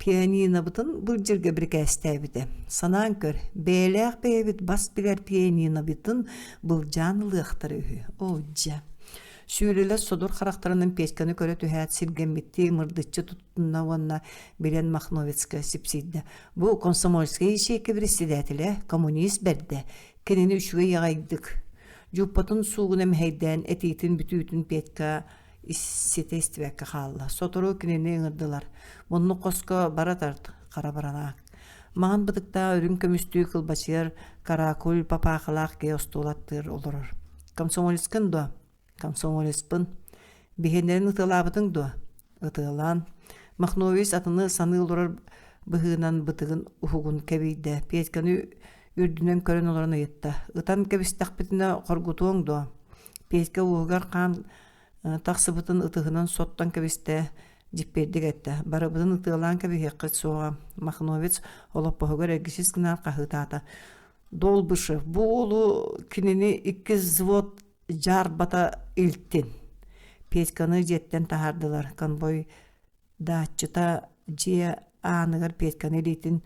пианино бұтын бұл жерге бір кәсті әбіді. Санан көр, бәләқ бәйбіт бас білер пианино бұтын бұл жанылы ақтар өйі. О, жа. Сүйрелі содор қарақтарының Петьканы көрі түйәт сілгенбетті мұрдытчы тұттынна онна Белен Махновецка сіпсейді. Бұл комсомольская ешекі бір седәтілі коммунист бәрді. Кенені үшіге яғайдық. Жуппатын суғын әмхейден әтейтін бүтүйтін Петька сете істівәкке қалла. Сотору кенені ыңырдылар. Мұнны қосқа баратард қара баранақ. Маған бұдықта өрін көмісті қылбасыр каракул папақылақ ке остолаттыр олырыр. Комсомолискін до. Комсомолеспын. Бихенерін ұтылабытың до. Ұтылан. Махновес атыны саны олырыр бұғынан бұтығын ұхуғын кәбейді. Петьканы үрдінен көрін оларына етті. Ұтан кәбістақ бітіне қорғытуың до. Петька ұғығар қан тақсы бұтын ұтығынан соттан кәбісті жіппердік әтті. Бары бұтын ұтылан кәбі хеққыт соға. Махновец олып бұғығар әргісіз кінар қағытаты. Долбышев. Бұл олу кінені 2 звод жар бата илттен. Петьканы жеттен тахардылар. Конвой датчыта же анығыр Петьканы илеттен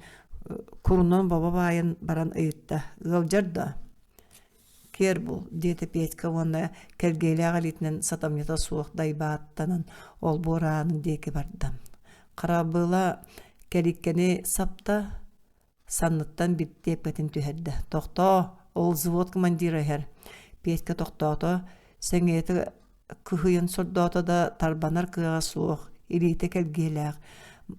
курунан баба байын баран ыйтта. Ғылжарда. Кер бұл. Деті Петька оны кәргейлі ағалетінен сатамнета суық дайбаттанын ол боранын декі барды. Қарабыла кәріккені сапта санныттан бітті епкетін түйерді. Тоқта ол звод командиры әр. Петька тоқтоото, сеңеті кыхыйын сордоото да тарбанар кыга суох, ирите келгелег.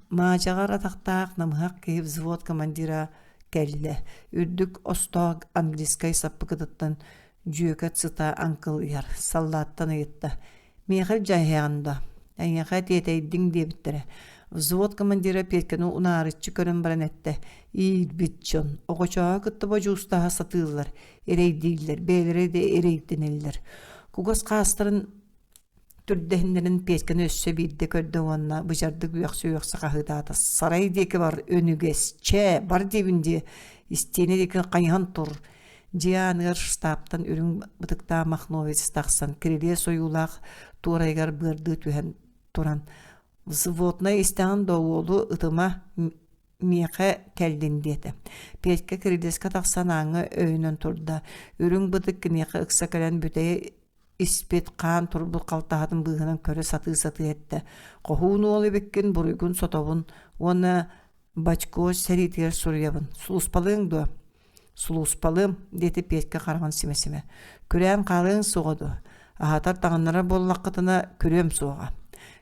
Маачагар атактаак намыхак киһи взвод командира келле. Үрдүк остог англискай саппыкытыттан жүйөкө цыта анкыл яр, саллаттан ыйытта. Мехел жайхеанда, айяха тетейдиң дебиттере. Взвод командира Петканы унаарыччы көрөн баран этте. Ийд битчон, огочоға кытты божуустаға сатыылар, эрейдейлер, бейлері де эрейденелер. Кугас қастырын түрдәһиннәрен Петканы өссө бидде көрдө онна быжарды гүйөксө сакахыдаата. Сарай деки бар өнүгес, че бар дебинде истене деки кайхан тур. Жианыр штабтан үрүң бытыкта Махновец тахсан кириле союлак турайгар бырды түһен туран. Взводна истан доолу ытыма меха келдин деді. Петка кирилеска тахсан аңы өйнөн турда. Үрүң бытык меха ыксакалан бүтәе испет кан турбул калтаатын быгынан көрө саты этти. Кохууну олы беккен буруйгун сотобун, оны бачко серитер сурьябын. Сулуспалың Сулуспалым, дети Петка карган симесиме. Күрәм калың сугоду. Ахатар тагыннара боллакытына күрәм суга.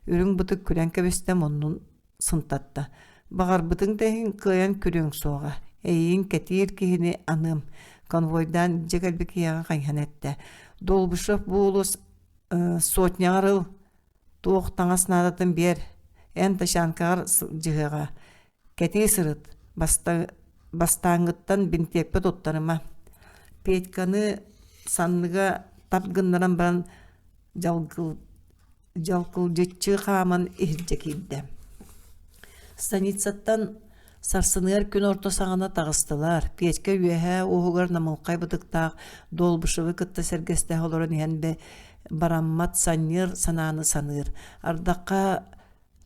Үрүң бытык күрән кебестем оннун сынтатта. Багар бытың тәһин кыян күрәң суга. Эйин кетир кихини аным. Конвойдан жегалбек яга кайханетте. Долбышев булус сотнярыл туох таңаснадатын бер. Эн ташанкар жыгыга. Кети сырыт. Бастаңыттан бинтеппе тоттарыма. Петканы санныга тапгыннаран баран жалкылжытчы қаман эхилжекилде. Станицаттан сарсыныр күн орто саңана тағыстылар. Петка үйәһә оғығар намылқай бұдықтақ долбышывы кытта сәргесті оларын ехенбе бараммат санныр сананы саныр. Ардаққа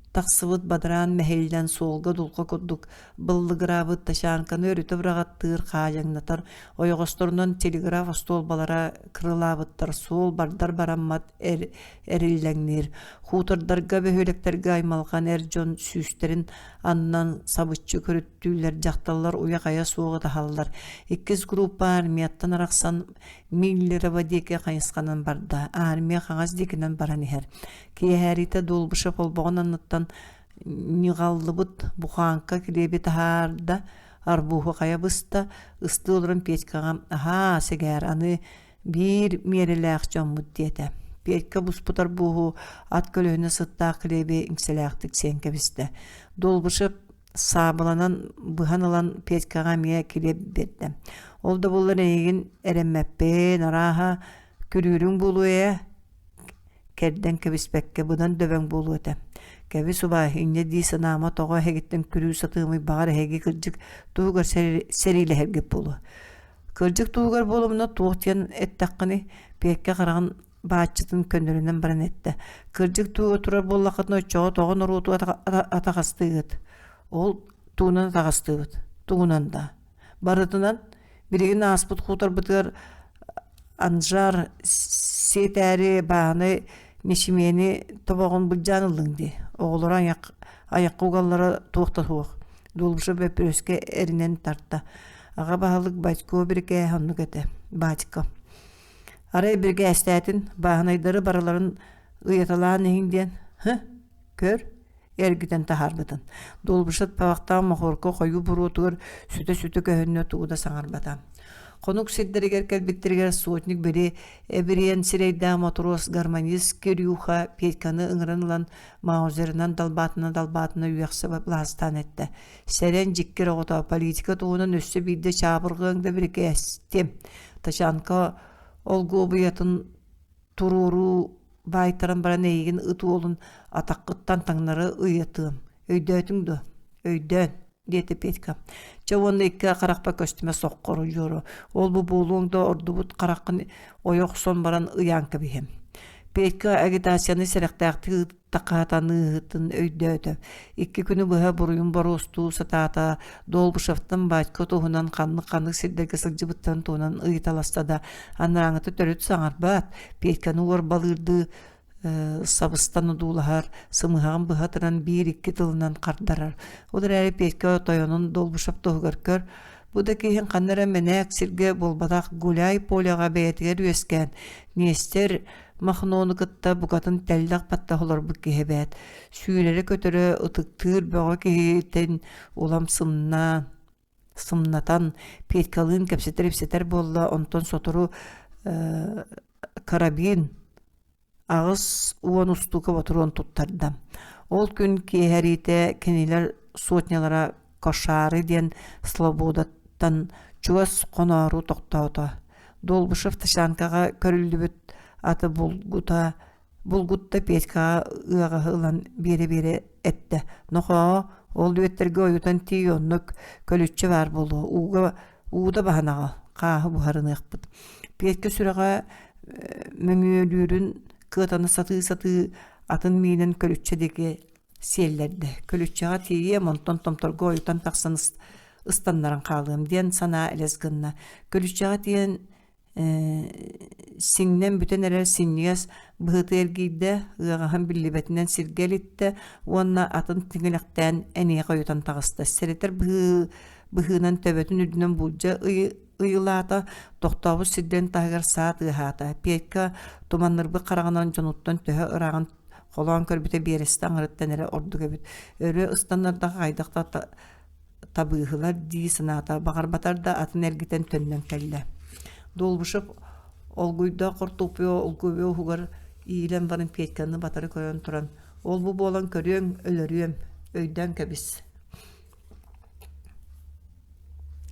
тақсывыт бадран мәхелден солға дулқа көддік бұллығырабыт ташанканы өріті бірағаттыр қажаңнатар. Ойығыстырынан телеграф столбалара кырылабыттар сол бардар бараммат әрілләңнер. Хутардарға бөхөлектерге аймалған жон сүйістерін аннан сабытчы көріттүйлер жақталар уя қая соғы тахаллар. 2 группа армияттан арақсан миллері бадеке қайысқанан барда. Армия қағаз декінен баран ехер. Кейхәріті долбышы болбағын аннаттан ниғаллыбыт бұқанқа кілебе тахарда арбуғы қая бұста ысты олырын Петкаға аха сегер аны бір мереләқ жоммыд деді. Петка бұспытар бұғы ат көлігіні сытта кілебе үңселәқтік сен кәбісті. Долбышып сабыланан бұған алан Петкаға мия кілеп берді. Олда бұлар егін әрәмәппен араға күрірің бұлуе кәрден кәбіспәкке бұдан дөбәң болу өті. Кәбі сұбай, үнне дейсі нама тоға хәгеттен күрүү сатығымы бағар хәге кіржік туғығар сәрейлі хәргеп болу. Кіржік туғығар болуымына туғытиян әттаққыны Петка қараған баатчытын көнірінен баран әтті. Кіржік туғы тұрар боллақытына өтчоға тоғын ұруту атағастығыд. Ол туғынан атағастығыд. Туғынан да. Барытынан біреген аспыт құтар бұтығар анжар сетәрі бағаны мешімені табағын бұлжанылыңды. Оғылар аяққа ұғалары туғта туық. Долбышы бәп өреске әрінен тартта. Аға бағалық бачко бірге ханны көті. Бачко. Арай бірге әстәтін бағынайдары бараларын ұяталаған еңден. Көр? Әргіден тахарбытын. Долбышыт павақтан мақорқы қойу бұруытығыр сүті көхінне туғыда саңарбатан. Конук сиддеригер кэлбиттергер сотник бери эбириен сирейда матрос гармонист Кирюха Петканы ыңырынлан маузерынан далбатына үйәқсі ластан етті. Сәрен жиккер оғыта политика туғынан өссі бейді чабырғыңда бірге әстем. Ташанка олғы бұятын туруру байтаран баран егін ұты олын атаққыттан таңнары ұйатым. Өйдөтіңді, өйдөн. Деді Петка. Чавонда икка қарақпа көстіме соққыру жору. Ол бұ болуыңда ордубут қарақын ойоқ сон баран ұянка бейім. Петка агитацияны сәріқтәқті тақатаны ұғытын өйді. Икки күні бұға бұруын барусту сатата долбышафтын бачко туғынан қанны сілдерге сылжыбыттан туғынан ұйыталастада. Анараңыты төрет саңар бат. Петканы ор балырды сабыстан удулахар, сымыған бұғатыран 1-2 тылынан қардарар. Одар әрі Петка тойонын долбышап тоғығар көр, Bu da kihin qannara menek sirge bolbadak gulay poliaga beyetiger üesken. Nester Mahnonu kıtta bugatın tellak patta olar bu kihebet. Süylere kötörü ıtıktır bağa kihiten olam sımnatan petkalığın kepseter bolla onton sotoru karabin ağız uvan ustuka oturon tuttardam. Ol gün ki herite keniler sotnyalara koşarı diyen slobodatan çuas konaru toktauta. Dolbuşov tışankaga körüldübüt atı bulgutta petka ıaga hılan bere ette. Noho ol düetterge oyutan tiyonluk kölütçe var bolu. Uğda bahanaga qahı buharını ıqbıt. Petka süraga möngölürün kıtanı satı atın minen kölütçedeki sellerde. Kölütçeға tiye monton tomtorga oyutan taqsan ıstanlaran qalığım diyen sana elezgınna. Kölütçeға tiyen Singnen bütün erer siniyas bıhıtı ergiyde ığağın billibetinden sirgelitte onna atın tingilekten eniye koyutan tağısta. Sereter bıhınan töbetün üdünen bulca ıyılata tohtavuz sidden tağır saat ığağata. Piyekka tumanlırbı qarağınan jonuttan töhe ırağın Kolağın körbüte berestan arıttan ere ordu gebit. Öre ıstanlarda qaydaqta tabıhılar diyi sınata. Bağır batar da atın ergiten tönnen kelle. Dolbuşup olguyda qortupyo olguyyo hugar iyilen varın petkanını batarı koyan turan. Ol bu bolan körüyön ölörüyüm öyden kebis.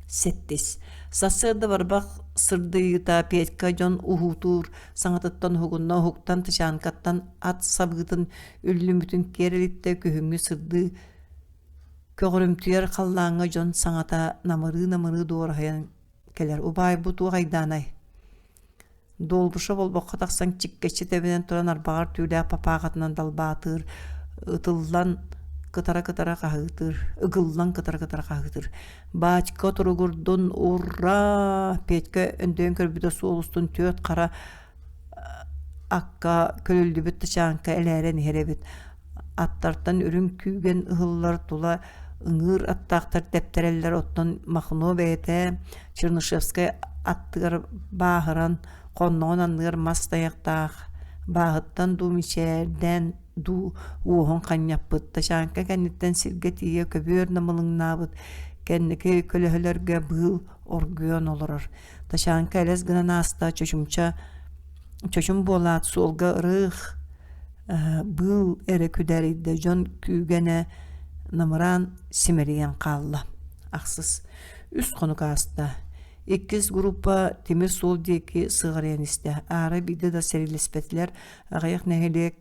Settis. Sassırda var bak sırdıyıta petka jon uhutur sangatıttan hugunna huktan tışankattan at sabıtın üllümütün kerelitte köhüngü sırdı köğürümtüyer kallağına jon sangata namırı doğru hayan keler. Ubay bu tuğa gaydanay. Dolbuşa bol boqa taqsan çikkeçi tebeden turan arbağar tüyle papağatından dalbatır ıtıldan kıtara qahıtır, ıgıllan kıtara qahıtır. Baçka turugurdun urra petke öndön körbüde su olustun töt qara akka kölüldü bit tışanka eleren herebit. Attartan ürün kügen ıhıllar tula ıngır attaqtar teptereller ottan mahno bete Çırnışevskaya attıgar bahıran konnoğun anlıgar mastayaqtaq bahıttan du miçerden du uğun qanyapıt taşanka kennitten sirgetiye köbür namılın nabıt kenniki kölöhölörge bığıl orguyon olurur. Taşanka elez gına nasta çöşüm bolat solga ırıq bığıl ere küderide jon kügene namıran simeriyen qalla. Aqsız. Üst konuk asta. İkiz grupa temir sol deki sığarayan iste. Ara bide da serilespetler ağayak nehelek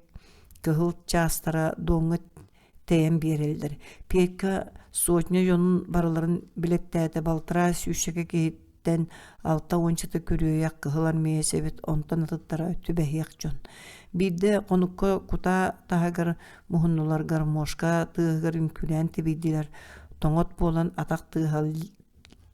kıhıl çastara doңu teyen bereldir. Pekka soğutnya yonun baraların bilettəde baltıra süşeke kehitten alta onçıta körüyak kıhılar meyesebet ontan atıttara tübehyak jon. Bide konukka kuta tahagar muhunnular garmoşka tığıgar ünkülen tebediler. Toңot bolan atak tığal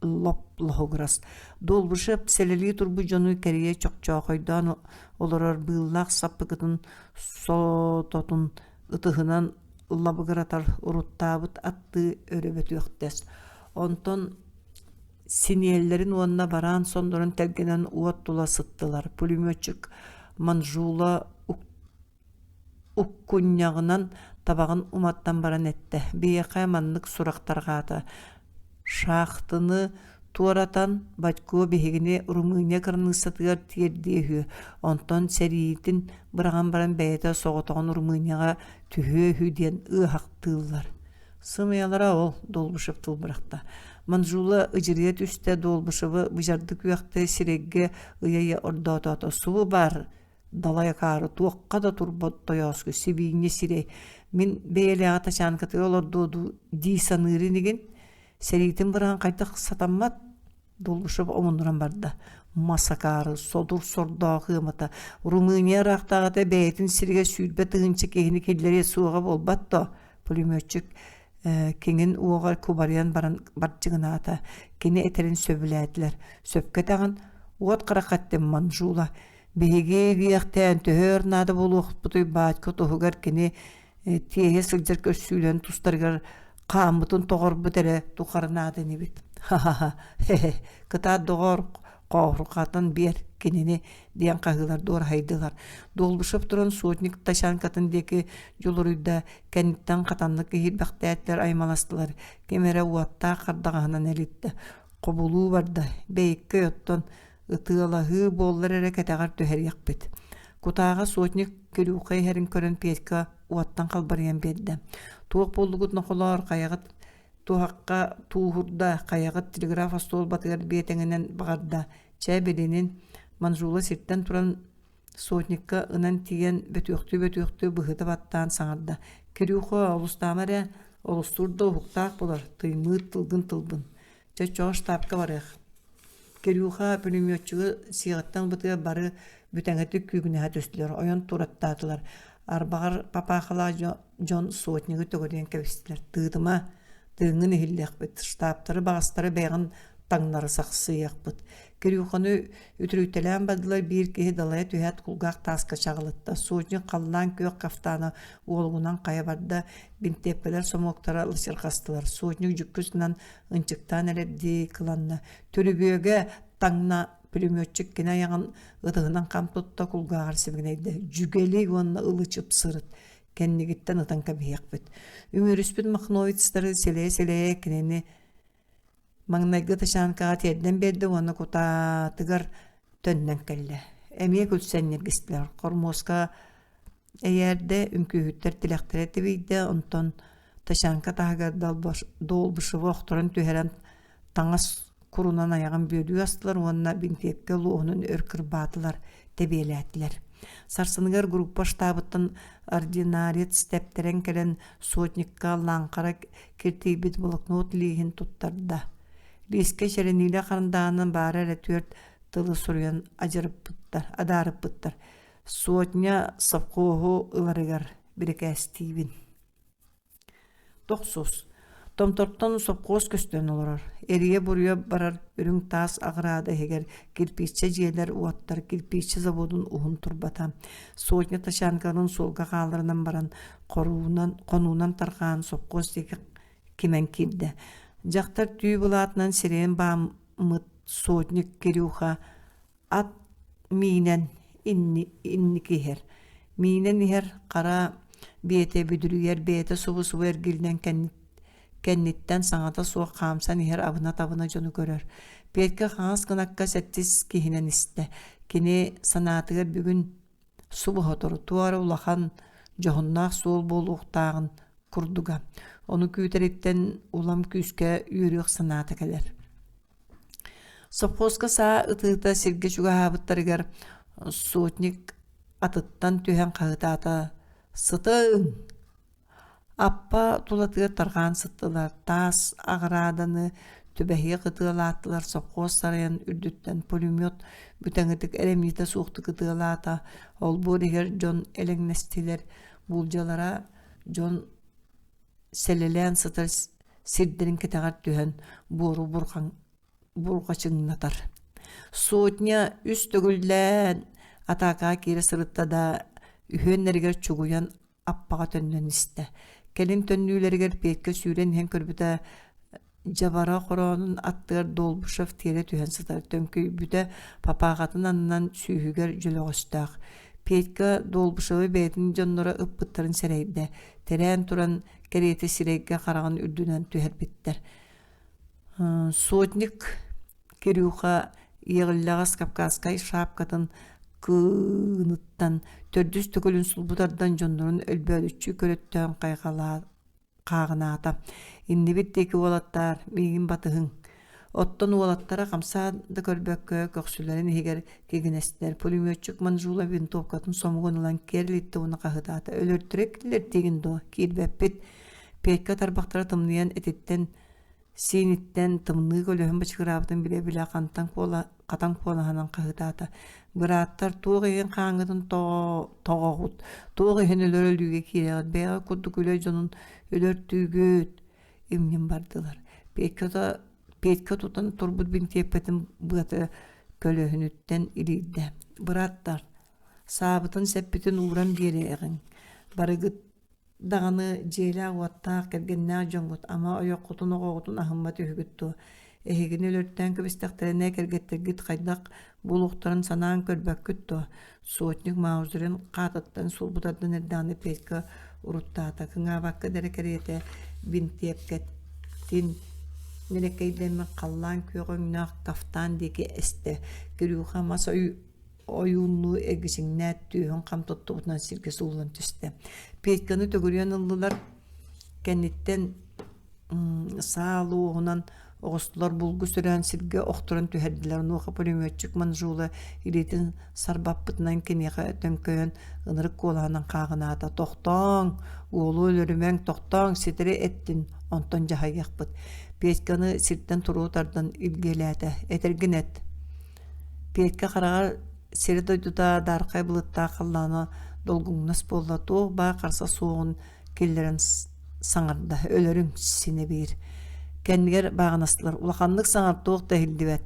loplohogras. Dolbuşup seleli turbu jonu keriye çok oydan olorar bıllaq sapıkıtın sototun ıtıhınan labıgıratar uruttabıt attı örebet yoqtes. Onton siniyellerin onna baran sondorun telgenen uat tula sıttılar. Pulimöçük manjula ukkunyağınan tabağın umattan baran ette. Beyaqay manlık suraqtargata. Şahtını tuaratan batko behigine Rumınya kırını satıgar tiyerdiyehü. Onton seriyitin bırağan baran beyete soğutağın Rumınyaga tühü diyen ıhaqtığılar. Sımıyalara ol dolbuşup tılbıraqta. Manjula ıcıriyet üstte dolbuşubu bıjardık üyaqta siregge ıyaya ordata suvu bar. Dalaya karı tuaqqa da turbot toyaskü sibiyinye sire. Min beyeleğe taşankatı olordu di sanırınigin. Seritin bıran kaytak satammat doluşup omunduran barda. Masakarı, sodur sordağı hımata. Rumınya raqtağıda beytin sirge sülbet ığınçı kehini kelleri suğa bolbat da. Pulimöçük kenin uğar kubaryan baran barçıgına ata. Keni eterin söbülädiler. Söpketağın uğat qıraqatten manjula. Behege viyaqtən töhör nada boluq butuy baçka tohugar keni tiye sılcar kössülen tustargar qamıtın toğor bütere tuqarnada nebit. Ха-ха-ха, хе-хе, кыта доғор қоғырқатын бер кенені диэн қағылар дор хайдылар. Долбышып тұрын сотник ташанкатын деки жолырыйда кәнниттен қатанлы кейір бәқтәттер аймаластылар. Кемері уатта қардағанан әлітті. Қобулу барды, бейікке оттон ытыалағы боллар әрі кәтәғар төхер яқпет. Кутаға сотник көріуқай әрін көрін петка уаттан қалбариян берді. Туық болдығыт нұқылар қаяғыт Тухаққа туғырда қаяғыт телеграф астол батығар бетіңінен бағарда. Чай беленін манжулы сеттен тұран сотникка ынан тиген бөтөқтü бұғыты баттан саңарда. Керюқы олыстамары олыстурда ұқтақ болар, тыймы тылбын. Чай чоғыш тапқа барық. Керюқа пулеметчігі сиғаттан бұтыға бары бүтәңеті күйгіне төстілер, ойын тураттатылар. Арбағар папақыла жон сотнигі төгірден кәбістілер. Тыыңын ehilleqbit, штабтары бағыстары бәйгін таңнары сақсыяқбыт. Керюқаны үтірүйтелен бадылар бір кеге далая түйәт құлғақ тасқа шағылытта. Сотник қалынан көк қафтаны олғынан қая барды бинтеппелер сомоқтара лысыр қастылар. Сотник жүккісінен ұнчықтан әрәдді қыланна. Төлібеге таңна пулеметчик кена яғын ұтығынан қамтотта құлғағар себігінейді. Жүгелі онына ылычып сырыт. Кеннигиттен ытан кабияқбыт. Үміріспін махновицтары селе-селе кенені маңнайғы ташанкаға терден берді, оны кутатыгар төннен кәлі. Әмие күлсәннер кістілер. Қормосқа әйерді үмкүйіттер тіләқтір әті бейді, онтон ташанка тағығар долбышывы оқтырын түйерен таңас құрунан аяғын бөді астылар, онына бинтепке луғының өркір батылар, тәбелі әтілер. Сарсыныгар группа штабыттан ординарец стептерен келен сотникка лаңқара кертейбет блокнот лейхин туттарда. Леске шерениле қарындағының бары рәтуерт тылы сұруян адарып бұттар. Сотня сапқоғу ыларыгар бірекәстейбін. Тоқсус. Томторттан сопқоз көстен оларар. Эрие бурия барар үрің тас ағырады егер кирпичче жиелер уаттар кирпичче заводун ухун турбата. Сотня ташанканын солға қаларынан баран қонуынан тарған сопқоз деге кемен кирді. Жақтар түй бұлатынан сирен бамыт сотник керюха ат мийнен инни кихер. Мийнен ихер қара бейте бүдірігер бейте субы ергілден кәнниттен саңата суа қамсан ихер абына-табына жону көрөр. Петке қаңыз қынаққа сәттіз кихінен істі. Кене санатығыр бүгін субы хотору туары улахан жоғыннақ сол болуқтағын күрдуға. Оны күйтереттен улам күйске үйрек санаты кәлер. Сопқосқа саа ытыта сирге жүгі хабыттарығар сотник атыттан түйен қағытата сытың. Аппа тулатыға тарған сыттылар, тас ағыраданы түбәхе қытығылаттылар, сопқос сарайын үрдіттен пулемет бүтәңітік әлемейті суқты қытығылата, ол бұл егер жон әліңнестілер бұлжалара жон сәлелен сытыр сирдерін кетағар түйен бору бұрғачыңнатар. Сотня үс төгілден атаға кері сырыттада үйенлергер чугуян аппаға төннен істі. Келин төннүүлергер петке сүйрен хен көрбіті жабара қоронын аттығар долбышев тере түйен сытар. Төнкөй бүті папағатын анынан сүйігер жүлі ғыстақ. Петке долбышевы бәйтін жонлары ұппыттарын сәрейді. Терен туран кереті сирейге қараған үрдінен түйер біттер. Сотник керюха еғіллағас капкаскай шапкатын кыныттан төрдүс түгілін сұлбудардан жонларын өлбөлүчі көрөттен қағыната. Инді біттекі олаттар мейгін батығын. Оттон олаттара қамсады көрбөккө көксүлерін егер кегінестер. Пулеметчик манжула винтовкатын сомғынылан керлетті оны қағытата. Өлөртіректілер деген до кейлбәппет. Петка тарбақтара тымныян әтеттен сениттен тымны көлөһөн бачыгырабытын биле-биле қатан қолағанан қағытата. Бұраттар туғыйын қаңғытын тоғағыт. Туғыйын өлөр өліге кереғат. Бәйға күрді көлі жонын өлөр түйгөт емнен бардылар. Петка тұтын тұрбыт бін теппетін бұғаты көлөһін үттен илейді. Бұраттар сабытын сәппетін уран береғін. Барығыт дағаны желі ағуаттақ кәргенне жоңғыт, ама ойоқ құтын оғытын ахымматы үгітту. Ehigin өлөрттен кыбыстактарына кергеттергит хайдак булуктарын санаан көрбөккүт то. Сотник маузурин катыттан сулбутардан эрданы Петька уруттаата. Кыңа бакка дерекерете бинтиепкеттин Нелекейден қаллан күйгөңнақ кафтан деке эсте. Кирюха маса ойунлу эгисиңнәт түйін қамтоттуғынан сирге сулын түсті. Петканы төгірген ыллылар кәнеттен саалуғынан оғыстылар бұлғы сүрән сирге оқтырын түйәдділер. Нуға пулеметчик манжулы илетін сарбаппытынан кенеға төнкөйін ынырық колағынан қағыната. Тоқтаң, олу өлірімен тоқтаң, сетірі еттін, онтон жағайяқпыт. Петканы сирттен туруутардан илгелээте, этергинет. Петка қарағар сири дойдута дарқай бұлытта қалланы долгуңнас болла туғы ба қарса суғын келлерін саңарда, өлерің сіне бейір. Кәнігер бағынастылар, улақанлық саңар туғы тәхілдібет.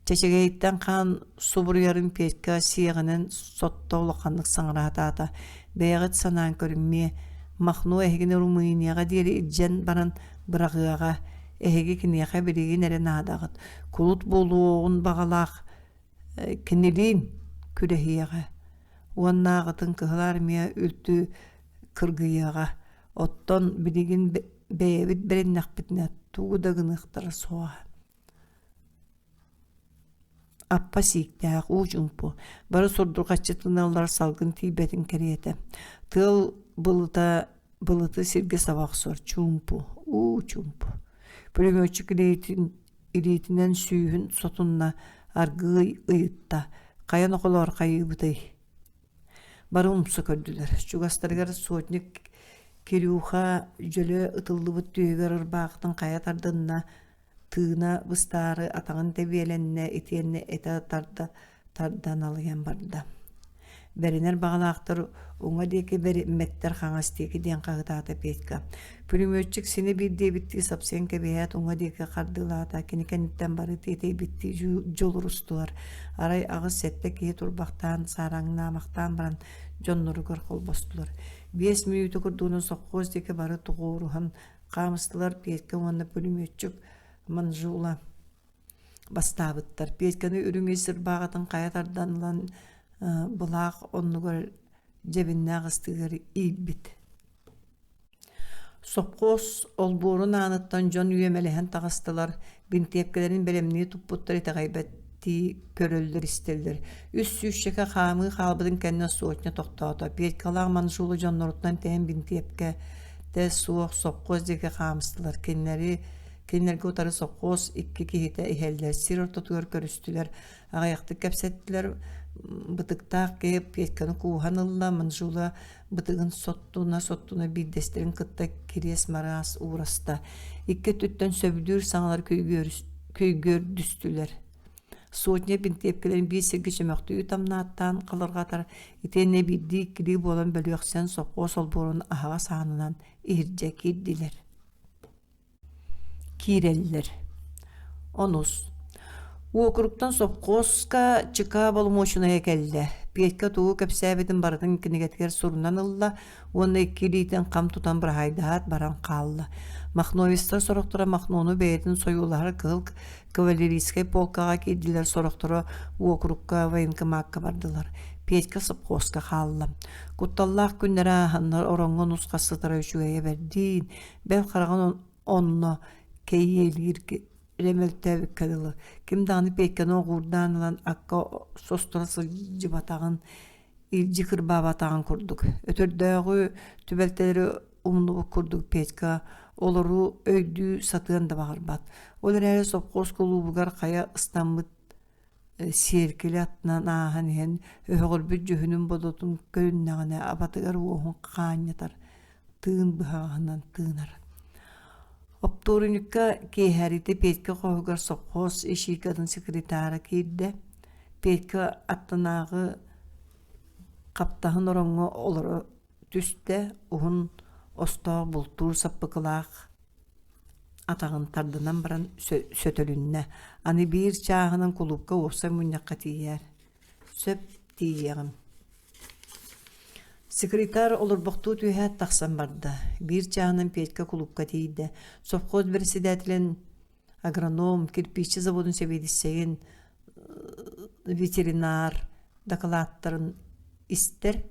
Чәчегейттен қан субыр ярым Петка сиғынын сотта улақанлық саңар атаата. Бәйғыт санаан көріңме, махну әхігіне Румынияға дейірі иджен баран бырағыға, әхігі кінеға біреген әрін адағыт. Күліт болуын бағалақ кінелейін күрехияға. Уаннағытын кығылар мия үлті кіргияға. Оттон біреген бәйбіт бірін нақпітіне туғыдағын ұқтары соға. Аппа сиіктәқ, ұжымпу. Бары сұрдыр қачытыналар салғын тейбетін кәреті. Тыл былыты сирге сабақ сор. Чумпу, чумпу. Пулеметчик илетінен сүйін сотунна аргы ыйытта. Қаян оқылар қайыбыдай. Бары ұмсы көрділер. Чугастарғар сотник Кирюха жөлі ұтылды бұт түйегер ұрбақтың қаятардынна тыына бұстары атағын тәбиеленне етенне әті тардан алыген барды. Бәрінер бағалақтыр оңа деке бәрі мәттер қаңастекі ден қағытаты Петка. Пулеметчик сені бірде бітті сапсен кәбейет оңа деке қардылата кенекенеттен бары тетей бітті жол ұрыстылар. Арай ағыз сәтті кей тұрбақтан сараңына мақтан баран жоннұрығыр қол бастылар. 5 минуты күрдуының соққоз деке бары тұғуырыған қамыстылар Петка оңаны пулеметчик манжула бастабыттар. Петканы үріңесір бағатын қаятарданлан бұлақ онығыр жебінна ғыстығыр ийбіт. Соққос олборын аныттан жон үйемеліген тағыстылар. Бинтепкелерін белемні тұппыттар еті ғайбәтті көрілдір істелдір. Үс-сүйшеке қамы қалбыдың кәнне соғытне тоқтауыда. Петкалақ манжулы жон нұрыттан тәйін бинтепке де соқ соққос деке қамыстылар. Кенлерге отары соққос икки кейті ихелдер. Сир ортотуғыр көрістілер. Ағаяқты кәпсеттілер. Бытыктақ кеп Петканы куған ылла манжула бытыгын соттуна биддестерін кытта кирес марас ураста. Икке түттен сөбдүр саңалар көйгөр дүстілер. Сотне бинтепкелерін бейсерге жемөктү тамнааттан қалырғатар итенне бидди кiri болан бөлөксен соққо сол борын аға сағынынан ирже кирдилер. Киреллер. Онус. Округтан соққосқа чыка болмошына екелді. Петка туғы көпсәбетін барытын кінегеткер сұрынан ылла, оны еккелейтін қам тұтан бір хайдаат баран қалды. Махновистар сұрықтыра Махнону бәйетін сойулары қылық кавалерийскай полкаға кеділер сұрықтыра округқа военкомакка бардылар. Петка соққосқа қалды. Құтталлақ күндері ағанлар оранғы нұсқасы тұра үшуге бердейін. Бәл қараған онны кейелгер ремелтәбік кәділі. Кім даны Петканы оғырданылан аққа состырасы жібатағын, илжі батағын күрдік. Өтірдіғі түбәлтелері ұмынығы күрдік Петка. Олару өйді сатыған да бағыр бат. Олар әрі соққос қолу бұғар қая ұстамыд серкелі атынан ағын ен өғір бүт жүхінің бодотын көріннағына абатығар оғын қағанятар. Тыын бұғағынан тыынар. Оптурунукка кейхәрите Петка қоғығар соққос ешикадың секретары кейді. Петка аттанағы қаптағын ораңы олары түсті ұғын остағы бұлтур саппықылақ атағын тардынан баран сөтөлінне. Аны бір чағының құлупқа оса мүннаққа тейер. Сөп тейеғім. Секретар олар бұқту түйәт тақсан барды. Bir çağının Петка клубка тейді. Совхоз председателен агроном, кирпичи заводун себедissegin ветеринар докладтарын истер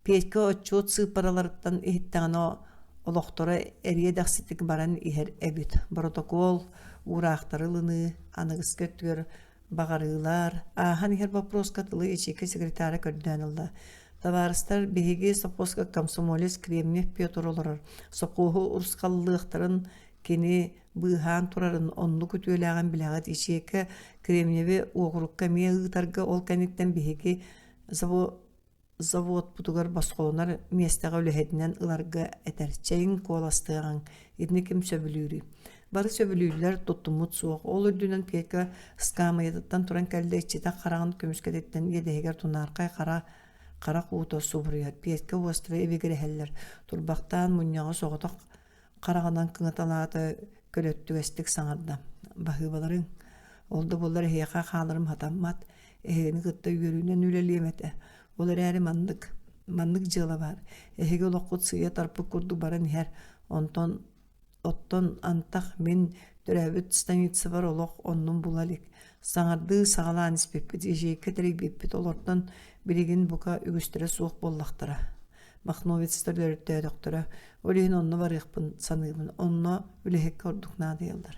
петке отчет сыпараларыттан ихиттагано олохтора эриедахситик баран ихер эбит протокол урахтарылыны аныгыс көттүгөр багарылар ахан ихер вопрос катылы ичеке секретаря көрдөнүлда товарыстар биһиги сопоска комсомолец Кремнев Петр олорор сокуһу урскаллыктарын кини быһаан турарын онну күтүөлэгэн билэгат ичеке Кремневе уогурукка миэгытарга ол каниттен биһиги завод путугар баскоонар местага үлэһэтинен ыларга этерчейин куоластыган итни ким сөбүлүүрү бары сөбүлүүлөр туттумут суох ол үрдүнөн пиека скамыйдыттан туран кэлдэччита караган көмүскедеттен едегер тунааркай кара кууто субурuyar пиека уостра эбигерехеллер турбактаан муньяга соготок караганан кыңаталаата көлөттүгэстик саңарда бахыбаларын олду булар хияка хааларым хатаммат эхени кытта үйөрүүнен үлелиемете олар әрі маннык жыла бар эхеге олоккут сыя тарпы курду баран хер оттон антах мен төрөбүт станица бар олох оннун булалик саңарды сагалаан испеппит ижейке терек беппит олортон билигин бука үгүстөрө суох боллактара махновецтер дөрөттө доктора олин онно барыхпын саныыбын онно үлехекке ордукнаа дыялдар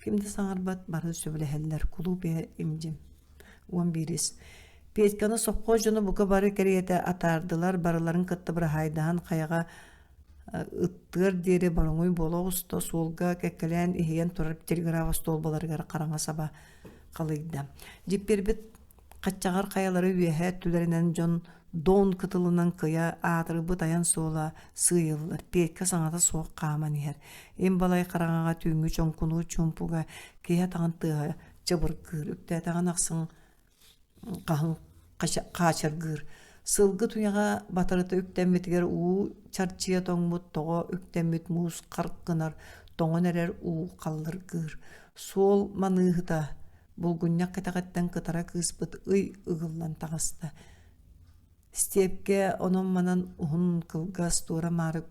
кимди саңарбат бары сөбүлэхеллер кулубе имжим 11 Петканы сопко жону бука бары кериете атардылар барыларын кытты бара хайдаан каяга ыттыр дере бароңой бологусто суолга кеккелен ихиен турар телеграфа столбаларгар караңа саба калыйда жиппербит каччагар каялары үйэхэ түлеринен жон дон кытылынан кыя аатырыбыт аян соола сыйыллар петка саңата соок кааман ихер эм балай караңага түйүнгү чоңкуну чумпуга кия таган тыга жыбыркыр үктэтаган аксың кахын качыргыр сылгы туяга батарыта үктеммитигер уу чарчия тоңмут того үктеммит муус карккынар тоңон эрер уу каллыргыр суол маныыхыта булгунняк кытагаттан кытара кыыспыт ый ыгыллан тагаста степке онон манан ухун кылгас тура мары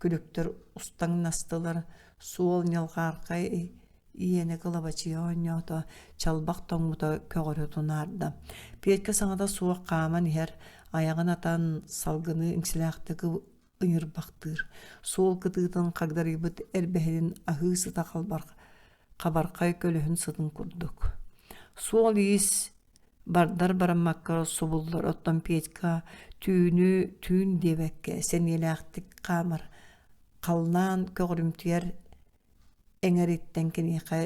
күлүктөр устаң настылар суол нялгааркай иене кылабачыоньото чалбак тоңмута көгөрө тунаарда пиетке саңада суак кааман ихер аягын атан салгыны иңсилээхтыгы ыйырбактыр суол кытыытын кагдарыйбыт эрбэхинин ахыысыта кабаркай көлөһүн сытын курдук суол иис бардар бараммакка субуллар оттон пиетка түүн дебекке сенелээхтик камар калнаан көгөрүмтүер эңериттен кенеха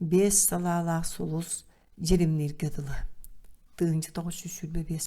5 салаалаах сулус жеримнирге дылы. Тыынчы тоғыз сүрбе 5